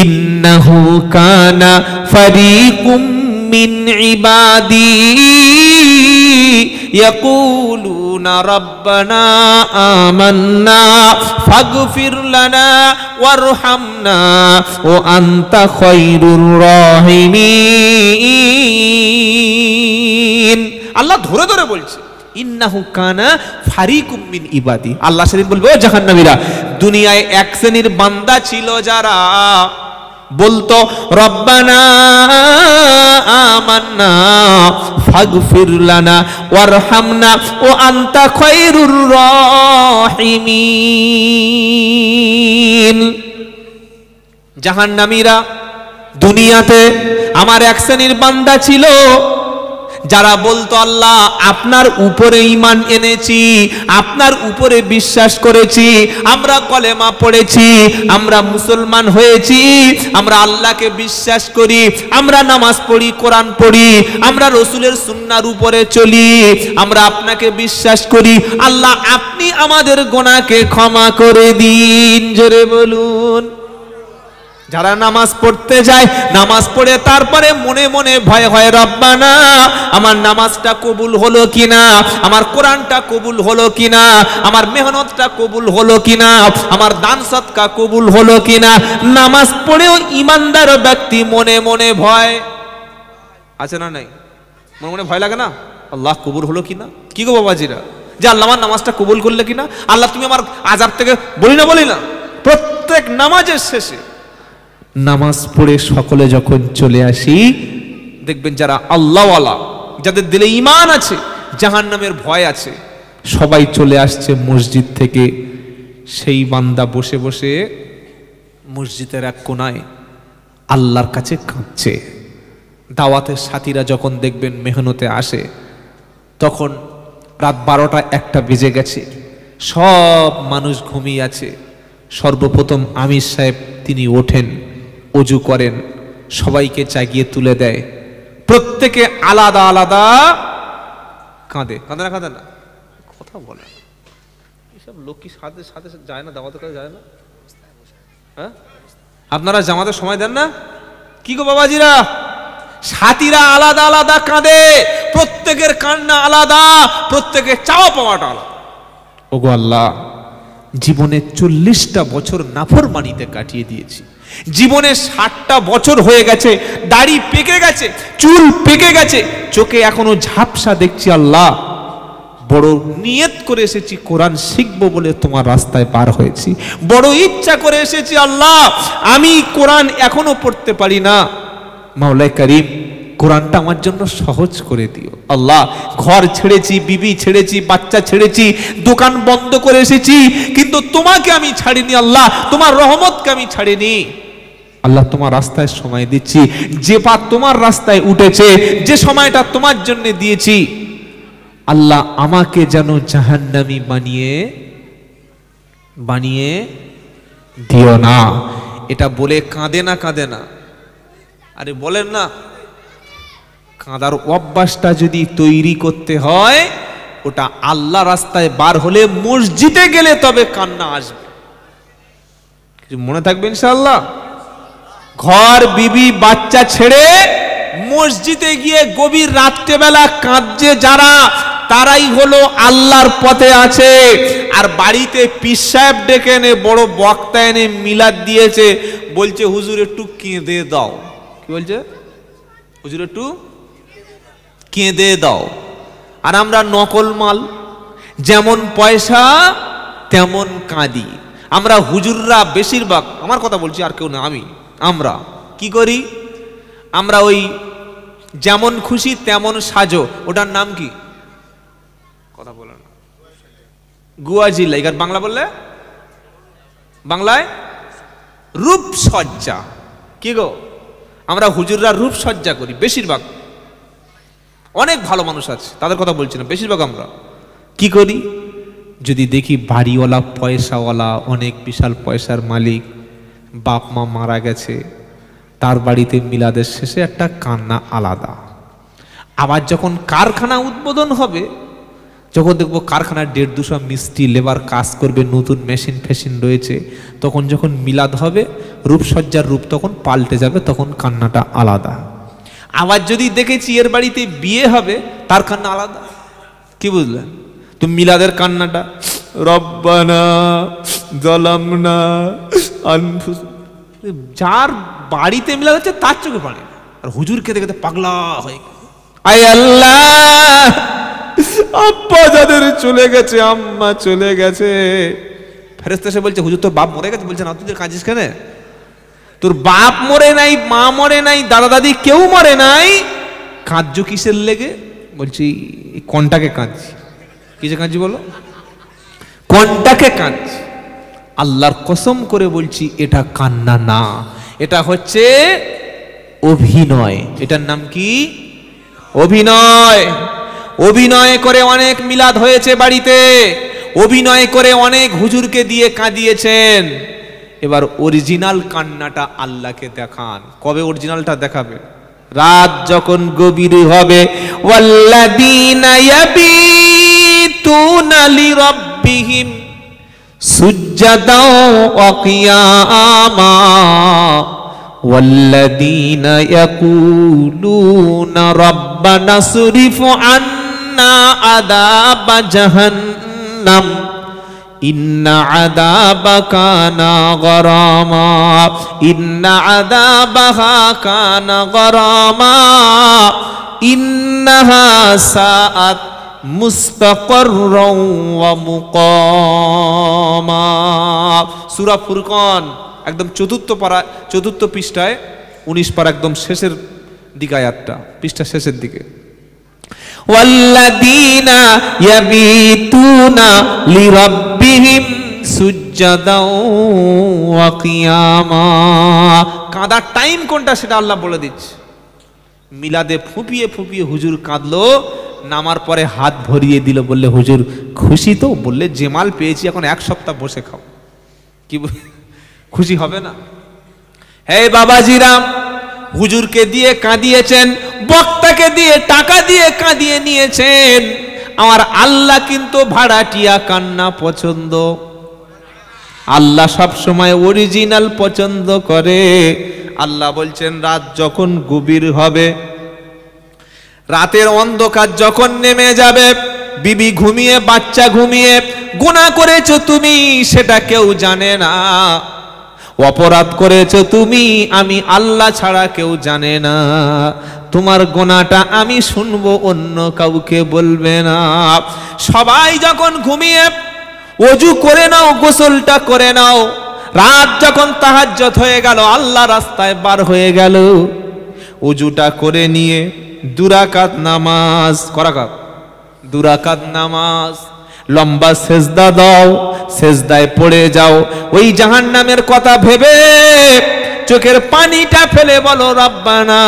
ইন্নাহু কানা ফারিকুম মিন ইবাদি ইয়াকুলুনা রাব্বানা আমান্না ফাগফির লানা ওয়ারহামনা ওয়া আনতা খায়রুর রাহিমিন। আল্লাহ ধরে ধরে বলছে ইন্নাহু কানা ফারিকুম মিন ইবাদি। আল্লাহ সেদিন বলবে, ও জাহান্নামীরা, দুনিয়ায় এক শ্রেণীর বান্দা ছিল যারা বলতো রব্বানা আমান্না ফাগফির লানা ওয়ারহামনা ওয়া আনতা খায়রুর রাহিমিন। জাহান্নামীরা দুনিয়াতে আমার এক শ্রেণীর বান্দা ছিল যারা বলতো আল্লাহ আপনার উপরে ঈমান এনেছি, আপনার উপরে বিশ্বাস করেছি, আমরা কলেমা পড়েছি, আমরা মুসলমান হয়েছি, আমরা আল্লাহকে বিশ্বাস করি, আমরা নামাজ পড়ি, কোরআন পড়ি, আমরা রসুলের সুন্নাহর উপরে চলি, আমরা আপনাকে বিশ্বাস করি, আল্লাহ আপনি আমাদের গুনাহকে ক্ষমা করে দিন। জোরে বলুন। যারা নামাজ পড়তে যায়, নামাজ পড়ে তারপরে মনে মনে ভয় হয়, রব্বানা আমার নামাজটা কবুল হলো কিনা, আমার কোরআনটা কবুল হলো কিনা, আমার মেহনতটা কবুল হলো কিনা, আমার দান সদকা কবুল হলো কিনা। নামাজ পড়েও ইমানদার ব্যক্তি মনে মনে ভয় আছে না নাই? মনে মনে ভয় লাগে না? আল্লাহ কবুল হলো কিনা, কি গো বাবাজিরা, যে আল্লাহ আমার নামাজটা কবুল করলে কিনা, আল্লাহ তুমি আমার আযাব থেকে বলি না। প্রত্যেক নামাজের শেষে নামাজ পড়ে সকলে যখন চলে আসি, দেখবেন যারা আল্লাহওয়ালা, যাদের দিলে ঈমান আছে, জাহান্নামের ভয় আছে, সবাই চলে আসছে মসজিদ থেকে। সেই বান্দা বসে বসে মসজিদের এক কোনায় আল্লাহর কাছে কাঁদছে। দাওয়াতের সাথীরা যখন দেখবেন মেহনতে আসে, তখন রাত 12টা 1টা বেজে গেছে, সব মানুষ ঘুমিয়ে আছে। সর্বপ্রথম আমির সাহেব তিনি ওঠেন, ওযু করেন, সবাইকে জাগিয়ে তুলে দেয়। প্রত্যেকে আলাদা আলাদা কাঁদে না কথা বলে। এসব লোক কি সাথে সাথে যায় না, দাওয়াতের কাছে যায় না? হ্যাঁ, আপনারা জামাতের সময় দেন না? কি গো বাবাজিরা, সাথীরা আলাদা আলাদা কাঁদে, প্রত্যেকের কান্না আলাদা, প্রত্যেকের চাওয়া পাওয়াটা আলাদা। ওগো আল্লাহ, জীবনে 40টা বছর নাফরমানিতে কাটিয়ে দিয়েছি, জীবনে 60টা বছর হয়ে গেছে, দাড়ি পেকে গেছে, চুল পেকে গেছে, চোখে এখনো ঝাপসা দেখছি। আল্লাহ, বড় নিয়ত করে এসেছি, কোরআন শিখবো বলে তোমার রাস্তায় পার হয়েছি, বড় ইচ্ছা করে এসেছি। আল্লাহ, আমি কোরআন এখনো পড়তে পারি না, মাওলাই করিম কোরআনটা আমার জন্য সহজ করে দিও। আল্লাহ, ঘর ছেড়েছি, বিবি ছেড়েছি, বাচ্চা ছেড়েছি, দোকান বন্ধ করে এসেছি, কিন্তু তোমাকে আমি ছাড়িনি। আল্লাহ, তোমার রহমতকে আমি ছাড়িনি। আল্লাহ, তোমার রাস্তায় সময় দিচ্ছি, যে পা তোমার রাস্তায় উঠেছে, যে সময়টা তোমার জন্য দিয়েছি, আল্লাহ আমাকে যেন জাহান্নামী বানিয়ে দিও না। এটা বলে কাঁদে না কাঁদে না? আরে বলেন না, কাঁদার অভ্যাসটা যদি তৈরি করতে হয়, ওটা আল্লাহ রাস্তায় বার হলে মসজিদে গেলে তবে কান্না আসবে। মনে থাকবে ইনশাআল্লাহ। ঘর বিবি বাচ্চা ছেড়ে মসজিদে গিয়ে গভীর রাত্রেবেলা কাঁদছে যারা, তারাই হলো আল্লাহর পথে আছে। আর বাড়িতে পীর সাহেব ডেকে এনে বড় বক্তা এনে মিলাদ দিয়েছে, বলছে হুজুর একটু কেঁদে দাও। কি বলছে? হুজুর একটু কেঁদে দাও। আর আমরা নকল মাল, যেমন পয়সা তেমন কাঁদি। আমরা হুজুররা বেশিরভাগ, আমার কথা বলছি আর কেউ না, আমরা কি করি? আমরা ওই যেমন খুশি তেমন সাজো, ওটার নাম কি? কথা বলেন না। গুয়াজিলা। এবার বাংলা বললে, বাংলায় রূপসজ্জা। কি গো? আমরা হুজুররা রূপসজ্জা করি বেশিরভাগ। অনেক ভালো মানুষ আছে, তাদের কথা বলছি না, বেশিরভাগ আমরা কি করি? যদি দেখি বাড়িওয়ালা পয়সাওয়ালা, অনেক বিশাল পয়সার মালিক, বাপ মা মারা গেছে, তার বাড়িতে মিলাদের শেষে একটা কান্না আলাদা। আবার যখন কারখানা উদ্বোধন হবে, যখন দেখবো কারখানার 150-200 মিস্ত্রি লেবার কাজ করবে, নতুন মেশিন ফেশিন রয়েছে, তখন যখন মিলাদ হবে, রূপসজ্জার রূপ তখন পাল্টে যাবে, তখন কান্নাটা আলাদা। আবার যদি দেখেছি এর বাড়িতে বিয়ে হবে, তার কান্না আলাদা। কি বুঝলেন? তো মিলাদের কান্নাটা রব্বানা যালামনা আনফুসানা, যার বাড়িতে মিলাদ হচ্ছে তার চোখে পানি। আর হুজুর খেতে খেতে পাগলা হয়ে, আয় আল্লাহ, আব্বা যাদের চলে গেছে, আম্মা চলে গেছে, ফেরেশতা এসে বলছে হুজুর তোর বাপ মরে গেছে। বলছে না, তুই কাঁদিস কেন? তোর বাপ মরে নাই, মা মরে নাই, দাদা দাদি কেউ মরে নাই, কাঁদছো কিসের লেগে? বলছি কোনটাকে কাঁদছি? কিসে কাঁদছি বলো? কোনটাকে কাঁদছি? আল্লাহর কসম করে বলছি, এটা কান্না না, এটা হচ্ছে অভিনয়। এটার নাম কি? অভিনয়। অভিনয় করে অনেক মিলাদ হয়েছে বাড়িতে, অভিনয় করে অনেক হুজুরকে দিয়ে কাঁদিয়েছেন। এবার অরিজিনাল কান্নাটা আল্লাহকে দেখান। কবে অরিজিনালটা দেখাবে? রাত যখন গভীর হবে, ওয়াল্লাযীনা ইয়াবিতুনা লিরাব্বিহিম সুজ্জাদাও ওয়া কিয়ামা ওয়াল্লাযীনা ইয়াকুলুনা রাব্বানা সরিফ আন্না আযাবা জাহান্নাম ইন্না আযাবা কানা গরামা ইন্না আযাবাহা কানা গরামা ইন্নাহা সাআত মুস্তাকাররাও ওয়া মুকামা। সূরা ফুরকান একদম চতুর্থ পৃষ্ঠায় 19 পারা একদম শেষের দিকে আয়াতটা, পৃষ্ঠা শেষের দিকে। ওয়াল্লাযীনা ইয়াবিতুনা লিরাব্বিহিম সুজ্জাদাও ওয়া কিয়ামা। কাঁদার টাইম কোনটা সেটা আল্লাহ বলে দিচ্ছে। মিলাদে ফুপিয়ে ফুপিয়ে হুজুর কাঁদলো, নামার পরে হাত ভরিয়ে দিল, বললে হুজুর খুশি তো? বললে যে মাল পেয়েছি এখন 1 সপ্তাহ বসে খাও। কি খুশি হবে না? হে বাবাজিরা, হুজুরকে দিয়ে কাঁদিয়েছেন, বক্তাকে দিয়ে টাকা দিয়ে কাঁদিয়ে নিয়েছেন। আমার আল্লাহ কিন্তু ভাড়াটিয়া কান্না পছন্দ। আল্লাহ সব সময় অরিজিনাল পছন্দ করে। আল্লাহ বলছেন রাত যখন গভীর হবে, রাতের অন্ধকার যখন নেমে যাবে, বিবি ঘুমিয়ে, বাচ্চা ঘুমিয়ে, গুনাহ করেছো তুমি সেটা কেউ জানে না, অপরাধ করেছো তুমি, আমি আল্লাহ ছাড়া কেউ জানে না। তোমার গুনাহটা আমি শুনবো, অন্য কাউকে বলবে না। সবাই যখন ঘুমিয়ে, ওযু করে নাও, গোসলটা করে নাও। রাত যখন তাহাজ্জুদ হয়ে গেল, আল্লাহ রাস্তায় বার হয়ে গেল, ওযুটা করে নিয়ে 2 রাকাত নামাজ, করাকাত 2 রাকাত নামাজ, লম্বা সেজদা দাও, সেজদায় পড়ে যাও। ওই জাহান্নামের কথা ভেবে চোখের পানিটা ফেলে বলো রব্বানা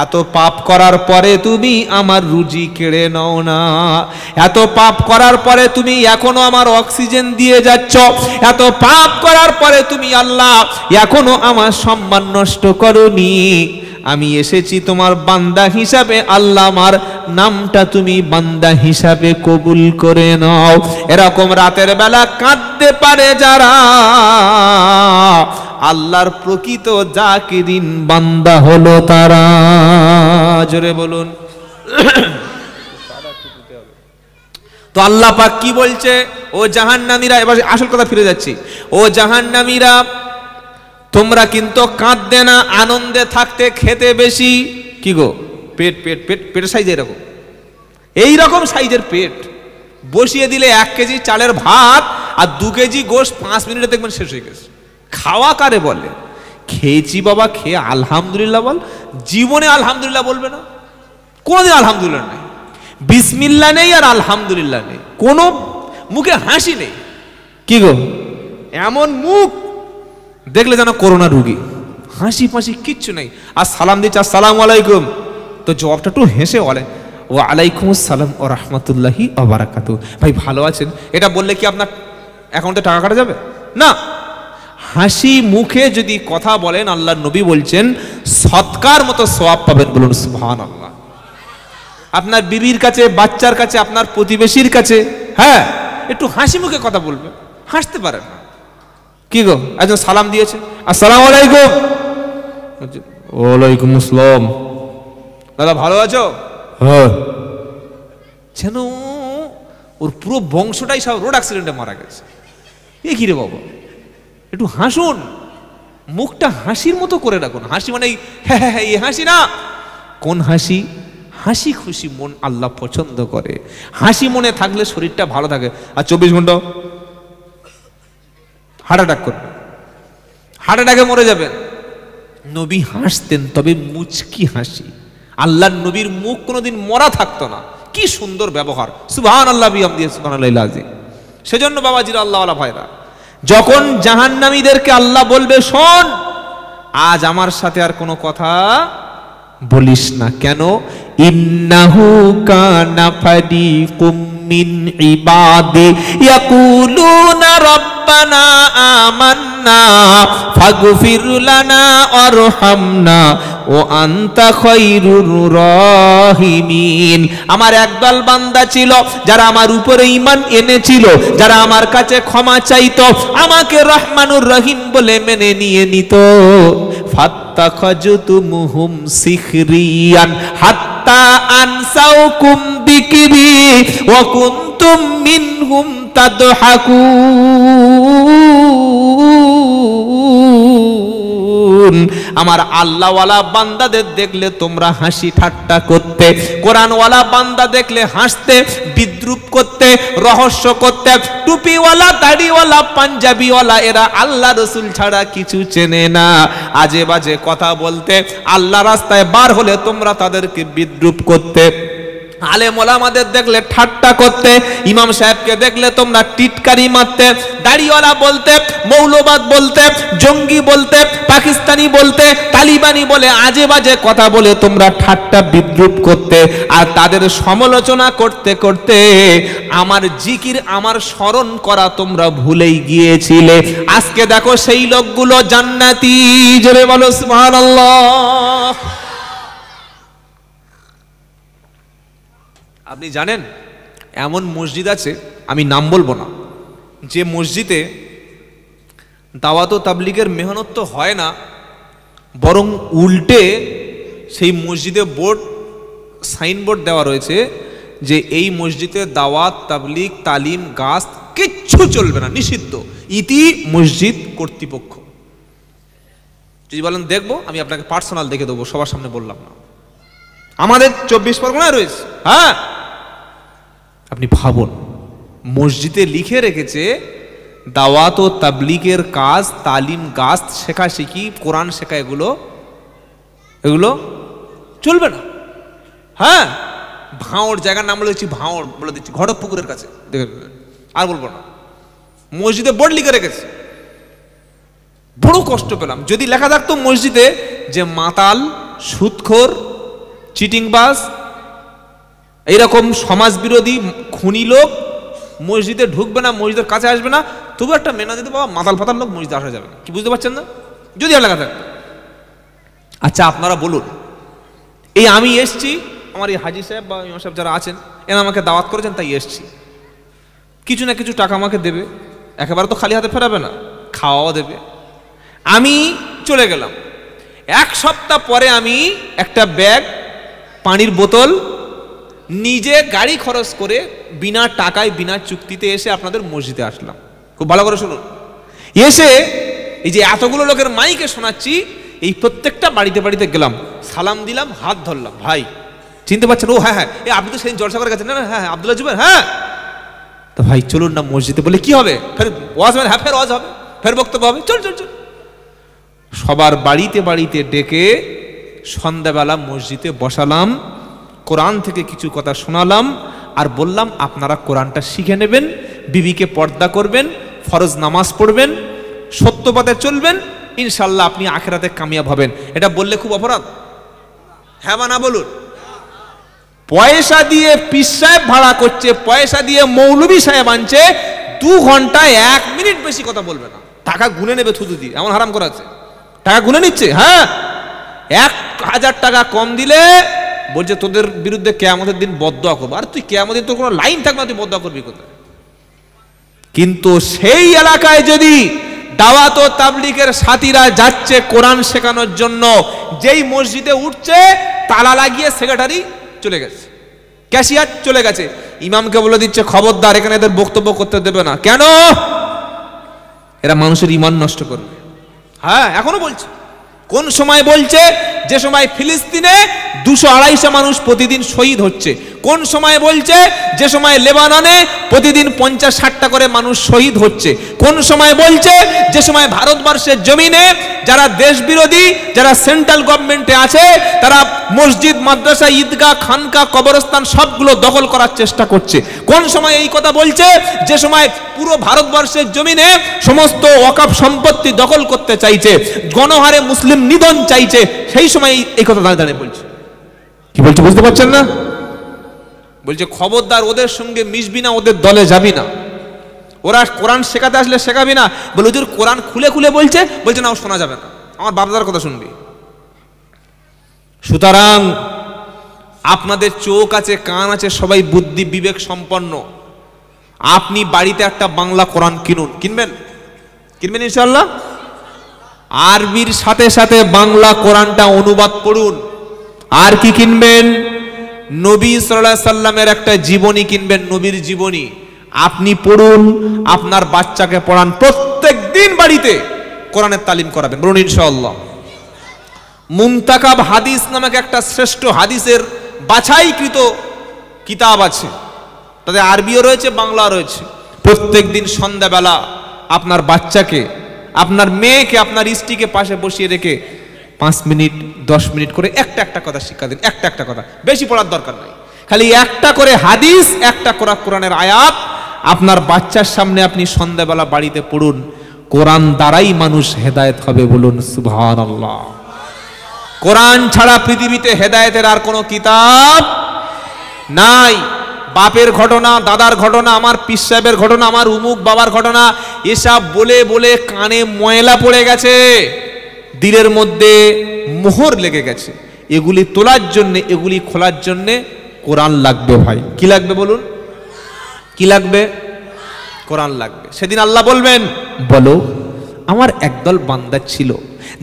এত পাপ করার পরে তুমি আমার রুজি কেড়ে নাও না, এত পাপ করার পরে তুমি এখনো আমার অক্সিজেন দিয়ে যাচ্ছ, এত পাপ করার পরে তুমি আল্লাহ এখনো আমার সম্মান নষ্ট করনি। আমি এসেছি তোমার বান্দা হিসাবে, আল্লাহ আমার নামটা তুমি বান্দা হিসাবে কবুল করে নাও। এরকম রাতের বেলা কাঁদতে পারে যারা, আল্লাহর প্রকৃত জাকিরিন বান্দা হলো তারা। জোরে বলুন। তো আল্লাহ পাক কি বলছে? ও জাহান্নামীরা, এবার আসল কথা ফিরে যাচ্ছি। ও জাহান্নামীরা, তোমরা কিন্তু কাঁদতে না, আনন্দে থাকতে, খেতে বেশি। কি গো, পেট পেট পেট পেটের সাইজ এরকম, এইরকম সাইজের পেট বসিয়ে দিলে 1 কেজি চালের ভাত আর 2 কেজি গোশত 5 মিনিটে দেখবেন শেষ হয়ে গেছে। খাওয়া কারে বলে? খেয়েছি বাবা, খেয়ে আলহামদুলিল্লাহ বল। জীবনে আলহামদুলিল্লাহ বলবে না, কোনোদিন আলহামদুলিল্লাহ নেই, বিসমিল্লাহ নেই আর আলহামদুলিল্লাহ নেই, কোনো মুখে হাসি নেই। কি গো, এমন মুখ দেখলে যেন করোনা রুগী, হাসি ফাঁসি কিচ্ছু নেই। আর সালাম দিচ্ছে আসসালামু আলাইকুম, তো জবাবটা একটু হেসে বলে ওয়া আলাইকুম আসসালাম ওয়া রাহমাতুল্লাহি ওয়া বারাকাতুহু। ভাই ভালো আছেন, এটা বললে কি আপনার অ্যাকাউন্টে টাকা কাটা যাবে? না। হাসি মুখে যদি কথা বলেন, আল্লাহর নবী বলছেন সৎকার মতো সওয়াব পাবেন। বলুন সুবহানাল্লাহ। আপনার বিবির কাছে, বাচ্চার কাছে, আপনার প্রতিবেশীর কাছে, হ্যাঁ, একটু হাসি মুখে কথা বলবে, হাসতে পারেন না। কি গো, একজন সালাম দিয়েছে আসসালামু আলাইকুম, ওয়ালাইকুম আসসালাম, দাদা ভালো আছো? হ্যাঁ। যেন ওর পুরো বংশটাই সব রোড অ্যাক্সিডেন্টে মারা গেছে। এ কি রে বাবা, একটু হাসুন, মুখটা হাসির মতো করে রাখুন। হাসি মানে হ্যাঁ হ্যাঁ এই হাসি না। কোন হাসি? হাসি খুশি মন আল্লাহ পছন্দ করে। হাসি মনে থাকলে শরীরটা ভালো থাকে। আর 24 ঘন্টা হার্ট অ্যাটাক করবে, হার্ট অ্যাটাকে মরে যাবেন। নবী হাসতেন, তবে মুচকি হাসি। আল্লাহর নবীর মুখ কোনোদিন মরা থাকতো না। কি সুন্দর ব্যবহার, সুবহানাল্লাহ বিহামদিহি সুবহানাল্লাহিল আযীম। সেজন্য বাবাজিরা, আল্লাহওয়ালা ভাইরা, যখন জাহান্নামীদেরকে আল্লাহ বলবে শোন, আজ আমার সাথে আর কোনো কথা বলিস না। কেন? ইন্নাহু কানা ফারিকুম মিন ইবাদি ইয়াকুলুনা রাব্বানা আমান্না ফাগফির লানা ওয়ারহামনা ওয়া আনতা খায়রুর রাহিমিন। আমার একদল বান্দা ছিল যারা আমার উপরে ঈমান এনেছিল, যারা আমার কাছে ক্ষমা চাইতো, আমাকে রহমানুর রহিম বলে মেনে নিয়ে নিত। ফাত্তাখাজতুমুহুম সিখরিয়ান হাত্তা আনসাউকুম যিকরি ওয়া কুনতুম মিনহুম তাদহাকুন। আমার আল্লাহওয়ালা বান্দাদের দেখলে তোমরা হাসি ঠাট্টা করতে, কোরআনওয়ালা বান্দা দেখলে হাসতে, বিদ্রুপ করতে, রহস্য করতে। টুপিওয়ালা, দাড়িওয়ালা, পাঞ্জাবিওয়ালা, এরা আল্লাহ রসুল ছাড়া কিছু চেনে না। আজে বাজে কথা বলতে, আল্লাহ রাস্তায় বার হলে তোমরা তাদেরকে বিদ্রুপ করতে, আলেম ওলামাদের দেখলে ঠাট্টা করতে, ইমাম সাহেবকে দেখলে তোমরা টিটকারি মারতে, দাড়িওয়ালা বলতে, মৌলবাদ বলতে, জঙ্গি বলতে, পাকিস্তানি বলতে, তালিবানি বলে আজে বাজে কথা বলে তোমরা ঠাট্টা বিদ্রুপ করতে। আর তাদের সমালোচনা করতে করতে আমার জিকির, আমার স্মরণ করা তোমরা ভুলেই গিয়েছিলে। আজকে দেখো সেই লোকগুলো জান্নাতি। জোরে বলো সুবহানাল্লাহ। আপনি জানেন এমন মসজিদ আছে, আমি নাম বলবো না, যে মসজিদে দাওয়াত ও তাবলীগের মেহনত তো হয় না, বরং উল্টে সেই মসজিদে সাইনবোর্ড দেওয়া রয়েছে যে এই মসজিদে দাওয়াত, তাবলীগ, তালিম, গাছ কিচ্ছু চলবে না, নিষিদ্ধ, ইতি মসজিদ কর্তৃপক্ষ। যদি বলেন দেখবো, আমি আপনাকে পার্সোনাল দেখে দেবো, সবার সামনে বললাম না। আমাদের 24 পরগনায় রয়েছে। হ্যাঁ, আপনি ভাবুন, মসজিদে লিখে রেখেছে দাওয়াত ও তাবলীগের কাজ, তালিম, গাছ শেখাশেখি, কোরআন শেখা, এগুলো চলবে না। হ্যাঁ, ভাঁড় জায়গার নাম বলে দিচ্ছি, ভাঁড় বলে দিচ্ছি, ঘটকপুকুরের কাছে, আর বলবো না। মসজিদে বোর্ড লিখে রেখেছে। বড় কষ্ট পেলাম। যদি লেখা থাকতো মসজিদে যে মাতাল, সুদখোর, চিটিংবাজ, এইরকম সমাজ বিরোধী খুনি লোক মসজিদে ঢুকবে না, মসজিদের কাছে আসবে না, তবু একটা মেনা দিতে বাবা মাতাল ফাতাল লোক মসজিদে আসা যাবে না। কি বুঝতে পারছেন না? যদি এলাকা থাকে। আচ্ছা আপনারা বলুন, এই আমি এসছি, আমার এই হাজি সাহেব বা ইমাম সাহেব যারা আছেন এরা আমাকে দাওয়াত করেছেন, তাই এসছি, কিছু না কিছু টাকা আমাকে দেবে, একেবারে তো খালি হাতে ফেরাবে না, খাওয়াও দেবে। আমি চলে গেলাম, 1 সপ্তাহ পরে আমি একটা ব্যাগ, পানির বোতল নিজে গাড়ি খরচ করে বিনা টাকায় বিনা চুক্তিতে এসে আপনাদের মসজিদে আসলাম। খুব ভালো করে শুনুন, এসে এই যে এতগুলো লোকের মাইকে শোনাচ্ছি, এই প্রত্যেকটা বাড়িতে বাড়িতে গেলাম, সালাম দিলাম, হাত ধরলাম, ভাই চিনতে পারছেন? ও হ্যাঁ হ্যাঁ, এই আপনি তো সেদিন জলসা করে গেছেন, না না হ্যাঁ আব্দুল্লাহ জুবের, হ্যাঁ তো ভাই চলুন না মসজিদে। বলে কি হবে? ফের ওয়াজ হবে? হ্যাঁ ফের ওয়াজ হবে, ফের বক্তব্য হবে, চল চল চল। সবার বাড়িতে বাড়িতে ডেকে সন্ধ্যাবেলা মসজিদে বসালাম, কোরআন থেকে কিছু কথা শোনালাম, আর বললাম আপনারা কোরআনটা শিখে নেবেন, বিবিকে পর্দা করবেন, ফরজ নামাজ পড়বেন, সত্য পথে চলবেন, ইনশাল্লাহ আপনি আখিরাতে কামিয়াব হবেন। এটা বললে খুব অপরাধ? হ্যাঁ বা না বলুন? পয়সা দিয়ে পীর সাহেব ভাড়া করছে, পয়সা দিয়ে মৌলভী সাহেব আনছে, 2 ঘন্টায় 1 মিনিট বেশি কথা বলবে না, টাকা গুনে নেবে থুতু দিয়ে, এমন হারাম করা আছে, টাকা গুনে নিচ্ছে। হ্যাঁ 1000 টাকা কম দিলে বলছে তোদের বিরুদ্ধে কিয়ামতের দিন বদদোয়া করবো। আর তুই কিয়ামতের দিন তোর কোনো লাইন থাকবে না, তুই বদদোয়া করবি কোথায়? কিন্তু সেই এলাকায় যদি দাওয়াত ও তাবলীগের সাথীরা যাচ্ছে কোরআন শেখানোর জন্য, যেই মসজিদে উঠছে তালা লাগিয়ে সেক্রেটারি চলে গেছে, ক্যাশিয়ার চলে গেছে, ইমামকে বলে দিচ্ছে খবরদার এখানে এদের বক্তব্য করতে দেবে না। কেন? এরা মানুষের ঈমান নষ্ট করবে। হ্যাঁ এখনো বলছে। কোন সময় বলছে? যে সময় ফিলিস্তিনে 200-250 মানুষ প্রতিদিন শহীদ হচ্ছে। কোন সময় বলছে? যে সময় লেবাননে প্রতিদিন 50-60টা করে মানুষ শহীদ হচ্ছে। কোন সময় বলছে? যে সময় ভারতবর্ষের জমিনে যারা দেশ বিরোধী, যারা সেন্ট্রাল গভর্নমেন্টে আছে, তারা মসজিদ, মাদ্রাসা, ঈদগাহ, খানকা, কবরস্থান সবগুলো দখল করার চেষ্টা করছে। কোন সময় এই কথা বলছে? যে সময় পুরো ভারতবর্ষের জমিনে সমস্ত ওয়াকফ সম্পত্তি দখল করতে চাইছে, গণহারে মুসলিম নিধন চাইছে, সেই সময় এই কথা দাঁড়িয়ে দাঁড়িয়ে বলছে। কি বলছে বুঝতে পারছেন না? বলছে খবরদার ওদের সঙ্গে মিশবি না, ওদের দলে যাবি না, ওরা কোরআন শেখাতে আসলে শেখাবি না। বলে হুজুর কোরআন খুলে খুলে বলছে, বলছে না ও শোনা যাবে না, আমার বাপদাদার কথা শুনবি। সুতরাং আপনাদের চোখ আছে, কান আছে, সবাই বুদ্ধি বিবেক সম্পন্ন। আপনি বাড়িতে একটা বাংলা কোরআন কিনুন, কিনবেন? কিনবেন ইনশাআল্লাহ। আরবির সাথে সাথে বাংলা কোরআনটা অনুবাদ পড়ুন। আর কি কিনবেন? নবী সাল্লাল্লাহু আলাইহি সাল্লামের একটা জীবনী কিনবেন, নবীর জীবনী আপনি পড়ুন, আপনার বাচ্চাকে পড়ান, প্রত্যেক দিন বাড়িতে কোরআনের তালিম করাবেন, বলুন ইনশাআল্লাহ। মুনতাকাব হাদিস নামক একটা শ্রেষ্ঠ হাদিসের বাছাইকৃত কিতাব আছে, তাতে আরবিও রয়েছে, বাংলা রয়েছে। প্রত্যেক দিন সন্ধ্যাবেলা আপনার বাচ্চাকে, আপনার মেয়েকে, আপনার স্ত্রীকে পাশে বসিয়ে রেখে 5 মিনিট 10 মিনিট করে একটা কথা শিক্ষা দিন, একটা কথা, বেশি পড়ার দরকার নাই, খালি একটা করে হাদিস, একটা করে কোরআনের আয়াত আপনার বাচ্চার সামনে আপনি সন্ধ্যাবেলা বাড়িতে পড়ুন। কোরআন দ্বারাই মানুষ হেদায়েত হবে, বলুন সুবহানাল্লাহ। কোরআন ছাড়া পৃথিবীতে হেদায়েতের আর কোনো কিতাব নাই। বাপের ঘটনা, দাদার ঘটনা, আমার পীর সাহেবের ঘটনা, আমার উমুক বাবার ঘটনা, এসব বলে বলে কানে ময়লা পড়ে গেছে, দিলের মধ্যে মোহর লেগে গেছে। এগুলি তোলার জন্য, এগুলি খোলার জন্য কোরআন লাগবে ভাই। কি লাগবে বলুন? কি লাগবে? কোরআন লাগবে। সেদিন আল্লাহ বলবেন, বলো আমার একদল বান্দা ছিল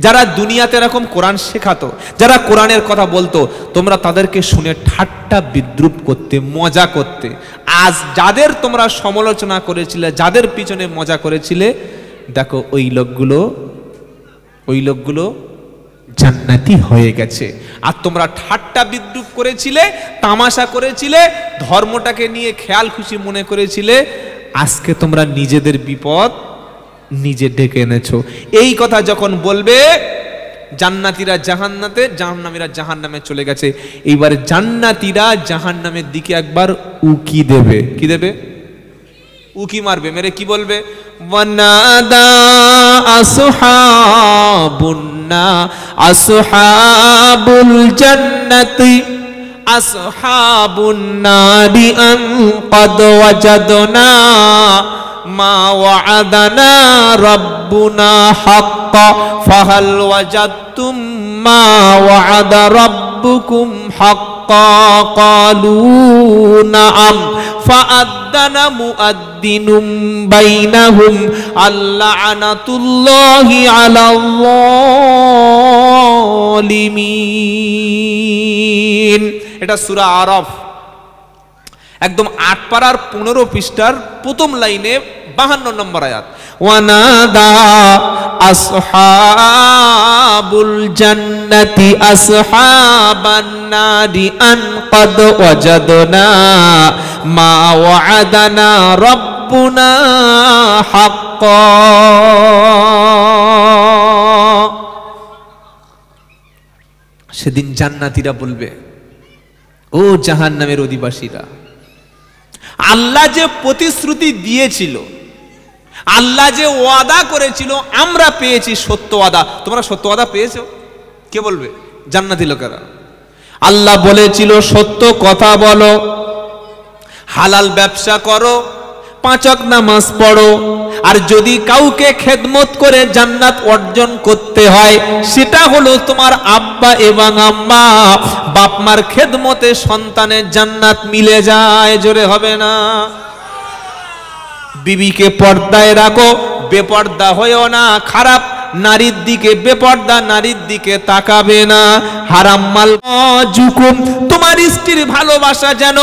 যারা দুনিয়াতে এরকম কোরআন শেখাতো, যারা কোরআনের কথা বলতো, তোমরা তাদেরকে শুনে ঠাট্টা বিদ্রুপ করতে, মজা করতে। আজ যাদের তোমরা সমালোচনা করেছিলে, যাদের পিছনে মজা করেছিলে, দেখো ওই লোকগুলো জান্নাতি হয়ে গেছে। আর তোমরা ঠাট্টা বিদ্রুপ করেছিলে, তামাশা করেছিলে, ধর্মটাকে নিয়ে খেয়াল খুশি মনে করেছিলে, আজকে তোমরা নিজেদের বিপদ নিজে ডেকে এনেছো। এই কথা যখন বলবে, জান্নাতীরা জাহান্নাতে, জাহান্নামীরা জাহান্নামে চলে গেছে। এইবার জান্নাতীরা জাহান্নামের দিকে একবার উকি দেবে। কি দেবে? উকি মারবে, মেরে কি বলবে? ওয়ানাদা আসহাবুন আসহাবুল জান্নাতি আসহাবুন নারি আন ক্বাদ ওয়াজাদনা মা ওয়া'আদানা রাব্বুনা হাক্কা ফাহাল ওয়াজাদতুম মা ওয়া'আদা রাব্বুকুম হাক্কা ক্বালু নাআম ফাআদ্দানা মুআদ্দিনুম বাইনাহুম আল্লা'নাতুল্লাহি আলাল যালিমিন। এটা সূরা আরাফ একদম ৮ পারার ১৫ পৃষ্ঠার প্রথম লাইনে ৫২ নম্বর আয়াত। ওয়ানাদা আসহাবুল জান্নাতি আসহাবান নারি আন ক্বাদ ওয়াজাদনা মা ওয়া'আদানা রাব্বুনা হাক্কা। সেদিন জান্নাতীরা বলবে, ও জাহান্নামের অধিবাসীরা, আল্লাহ যে প্রতিশ্রুতি দিয়েছিল, আল্লাহ যে ওয়াদা করেছিল আমরা পেয়েছি সত্য ওয়াদা। তোমরা সত্য ওয়াদা পেয়েছো? কে বলবে? জান্নাতি লোকেরা। আল্লাহ বলেছিল সত্য কথা বলো, হালাল ব্যবসা করো, ৫ ওয়াক্ত নামাজ পড়ো, আর যদি কাউকে খেদমত করে জান্নাত অর্জন করতে হয় সেটা হলো তোমার আব্বা এবং আম্মা। বাপ মার খেদমতে সন্তানের জান্নাত মিলে যায়, জোরে হবে না? বিবিকে পর্দায় রাখো, বেপর্দা হয়েও না, খারাপ নারীর দিকে, বেপর্দা নারীর দিকে তাকাবে না। হারাম মাল জুকুম, তোমার স্ত্রীর ভালোবাসা যেন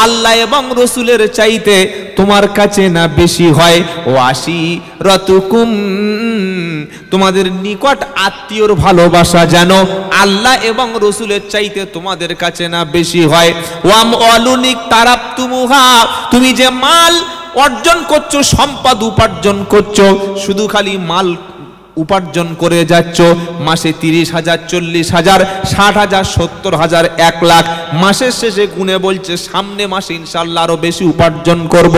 আল্লাহ এবং রসুলের চাইতে তোমার কাছে না বেশি হয়। ও আসি রতুকুম, তোমাদের নিকট আত্মীয়র ভালোবাসা যেন আল্লাহ এবং রসুলের চাইতে তোমাদের কাছে না বেশি হয়। ওয়াম অলুনিক তারাবতুমুহা, তুমি যে মাল অর্জন করছো, সম্পদ উপার্জন করছো, শুধু খালি মাল উপার্জন করে যাচ্ছ, মাসে 30,000, 40,000, 60,000, 70,000, 1 লাখ, মাসের শেষে গুনে বলছে সামনে মাসে ইনশাআল্লাহ আরো বেশি উপার্জন করব।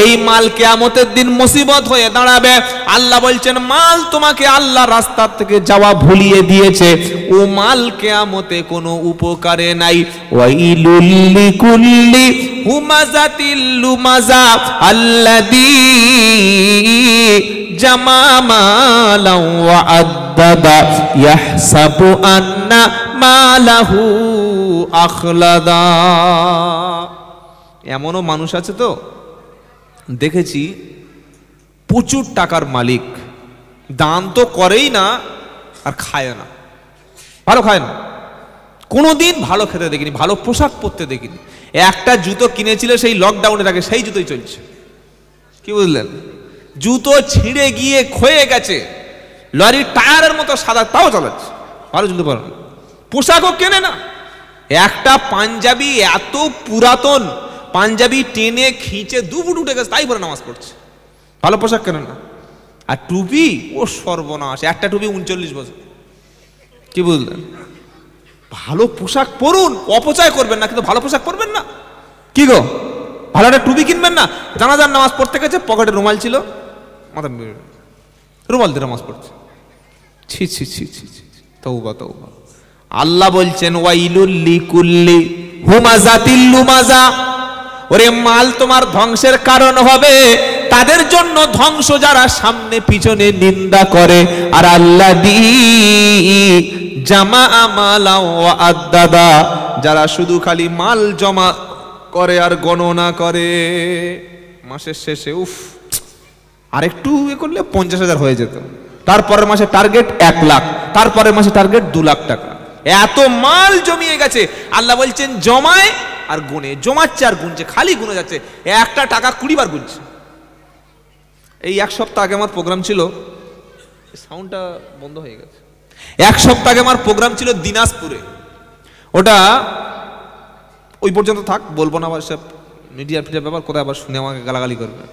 এই মাল কিয়ামতের দিন মুসিবত হয়ে দাঁড়াবে। আল্লাহ বলছেন মাল তোমাকে আল্লাহ রাস্তা থেকে যাওয়া ভুলিয়ে দিয়েছে, ও মাল কিয়ামতে কোনো উপকারে নাই। ওয়াইলুল লিকুল্লি হুমাযাতিল লুমাযা আল্লাযী জামা মালান ওয়া আদ্দাদা ইয়াহসাবু আন্না মালাহু আখলাদা। এমনও মানুষ আছে তো দেখেছি, প্রচুর টাকার মালিক, দান তো করেই না আর খায় না, ভালো খায় না, কোনোদিন ভালো খেতে দেখিনি, ভালো পোশাক পরতে দেখিনি। একটা জুতো কিনেছিল সেই লকডাউনের আগে, সেই জুতোই চলছে। কি বুঝলেন? জুতো ছিঁড়ে গিয়ে ক্ষয়ে গেছে, লরির টায়ারের মতো সাদা, তাও চালাচ্ছে, ভালো জুতো পরে না, পোশাকও কেনে না। একটা পাঞ্জাবি, এত পুরাতন পাঞ্জাবি টেনে খিঁচে 2 ফুট উঠে গেছে, তাই পরে নামাজ পড়ছে, ভালো পোশাক কেনে না। আর টুপি, ও সর্বনাশ, একটা টুপি 39 বছর। কি বুঝলেন? ভালো পোশাক পরুন, অপচয় করবেন না, কিন্তু ভালো পোশাক পরবেন না। কি গো, ভালো একটা টুপি কিনবেন না? জানাজার নামাজ পড়তে গেছে, পকেটে রুমাল ছিল, মাথা রুমাল দিয়ে নামাজ পড়ছে। ছি ছি ছি ছি ছি, তওবা তওবা। আল্লাহ বলছেন ওয়াইলুল লিকুল্লি হুমাযাতিল লুমাযা, ওরে মাল তোমার ধ্বংসের কারণ হবে, তাদের জন্য ধ্বংস যারা সামনে পিছনে নিন্দা করে। আর আল্লাযী জামা মালান ওয়া আদ্দাদা, যারা শুধু খালি মাল জমা করে আর গণনা করে, মাসের শেষে উফ আরেকটু এ করলে 50,000 হয়ে যেত, তারপরের মাসে টার্গেট 1 লাখ, তারপরের মাসে টার্গেট 2 লাখ টাকা। এত মাল জমিয়ে গেছে। আল্লাহ বলছেন জমায় আর গুনে, জমাচ্ছে আর গুনছে, খালি গুনে যাচ্ছে, একটা টাকা 20 বার গুনছে। এই 1 সপ্তাহ আগে আমার প্রোগ্রাম ছিল, সাউন্ডটা বন্ধ হয়ে গেছে। 1 সপ্তাহ আগে আমার প্রোগ্রাম ছিল দিনাজপুরে, ওটা ওই পর্যন্ত থাক, বলবো না, আবার সব মিডিয়ার ফিডিয়ার ব্যাপার, কোথায় আবার শুনে আমাকে গালাগালি করবে।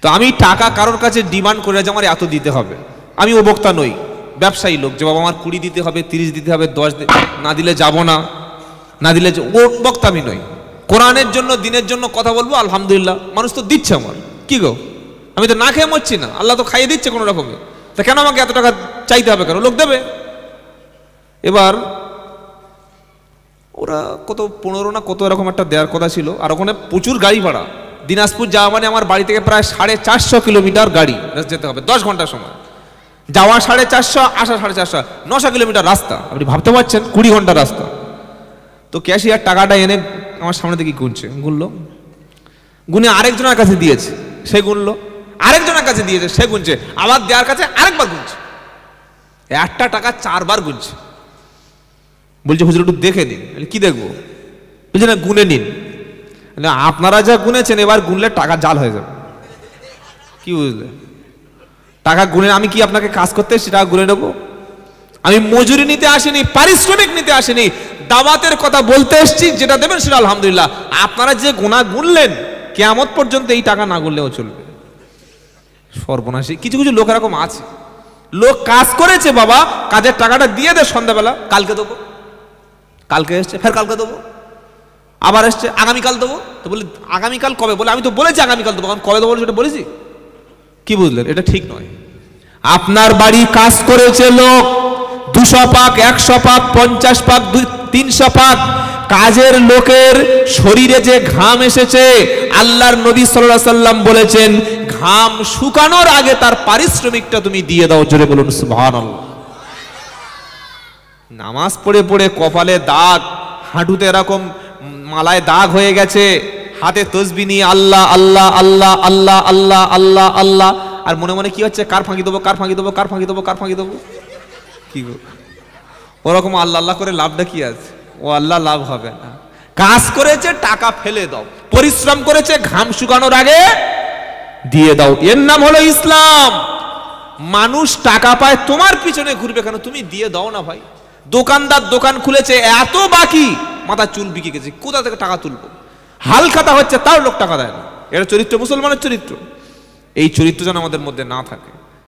তো আমি টাকা কারোর কাছে ডিমান্ড করে যে আমার এত দিতে হবে, আমি ও বক্তা নই, ব্যবসায়ী লোক, যে বাবা আমার 20 দিতে হবে, 30 দিতে হবে, 10 না দিলে যাব না, না দিলে ও বক্তা আমি নই। কোরআনের জন্য, দিনের জন্য কথা বলবো, আলহামদুলিল্লাহ মানুষ তো দিচ্ছে আমার। কি গো, আমি তো না খেয়ে মরছি না, আল্লাহ তো খাইয়ে দিচ্ছে কোনো রকমে, তা কেন আমাকে এত টাকা চাইতে হবে? কেন, লোক দেবে। এবার ওরা কত 15 না কত এরকম একটা দেওয়ার কথা ছিল। আর ওখানে প্রচুর গাড়ি ভাড়া, দিনাজপুর যাওয়া মানে আমার বাড়ি থেকে প্রায় 450 কিলোমিটার গাড়ি যেতে হবে, 10 ঘন্টার সময়। যাওয়া 450, আসা 450, 900 কিলোমিটার রাস্তা। আপনি ভাবতে পারছেন 20 ঘন্টার রাস্তা। তো ক্যাশিয়ার টাকাটা এনে আমার সামনে থেকে গুনলো, গুনে আরেকজনের কাছে দিয়েছে, সে গুনলো, আরেকজনের কাছে দিয়েছে, সে গুনছে, আবার দেওয়ার কাছে আরেকবার গুনছে, একটা টাকা 4 বার গুনছে। বলছে হুজুর একটু দেখে নিন। কি দেখবো? বলছে না গুনে নিন। আপনারা যা গুনেছেন এবার গুনলে টাকা জাল হয়ে যাবে। কি বুঝলে? টাকা গুনে আমি কি আপনাকে কাজ করতে এসেছি টাকা গুনে নেবো? আমি মজুরি নিতে আসিনি, পারিশ্রমিক নিতে আসিনি, দাওয়াতের কথা বলতে এসেছি, যেটা দেবেন সেটা আলহামদুলিল্লাহ। আপনারা যে গোনা গুনলেন কিয়ামত পর্যন্ত এই টাকা না গুনলেও চলবে। সর্বনাশী কিছু কিছু লোক এরকম আছে, লোক কাজ করেছে বাবা, কাজের টাকাটা দিয়ে দে সন্ধ্যাবেলা, কালকে দেবো, কালকে এসছে ফের কালকে দেবো, আবার এসছে আগামীকাল দেবো। তো বলি আগামীকাল কবে? বলে আমি তো বলেছি আগামীকাল দেবো, কারণ কবে দেবো সেটা বলেছি। কি বুঝলেন? এটা ঠিক নয়। আপনার বাড়ি কাজ করেছে লোক 200 পাক, 100 পাক, 50 পাক, 300 পাক, কাজের লোকের শরীরে যে ঘাম এসেছে, আল্লাহর নবী সাল্লাল্লাহু আলাইহি সাল্লাম বলেছেন ঘাম শুকানোর আগে তার পারিশ্রমিকটা তুমি দিয়ে দাও। জোরে বলুন সুবহানাল্লাহ। নামাজ পড়ে পড়ে কপালে দাগ, হাঁটুতে এরকম মালায় দাগ হয়ে গেছে, হাতে তসবিহ নিয়ে আল্লাহ আল্লাহ আল্লাহ আল্লাহ আল্লাহ আল্লাহ আল্লাহ, আর মনে মনে কি হচ্ছে? কার ফাঁকি দেবো, কার ফাঁকি দেবো, কার ফাঁকি দেবো, কার ফাঁকি দেবো। কি গো, ওরকম আল্লাহ আল্লাহ করে লাভটা কি আছে? ও আল্লাহ লাভ হবে না। কাজ করেছে টাকা ফেলে দাও, পরিশ্রম করেছে ঘাম শুকানোর আগে দিয়ে দাও। এর নাম হলো ইসলাম। মানুষ টাকা পায় তোমার পিছনে ঘুরবে কেন? তুমি দিয়ে দাও না ভাই। দোকানদার দোকান খুলেছে, এত বাকি, মাথা চুল বিকে গেছে, কোথা থেকে টাকা তুলবো? হাল খাতা হচ্ছে তার লোক টাকা দেয় না। এটা চরিত্র মুসলমানের চরিত্র। এই চরিত্র যেন আমাদের মধ্যে না থাকে।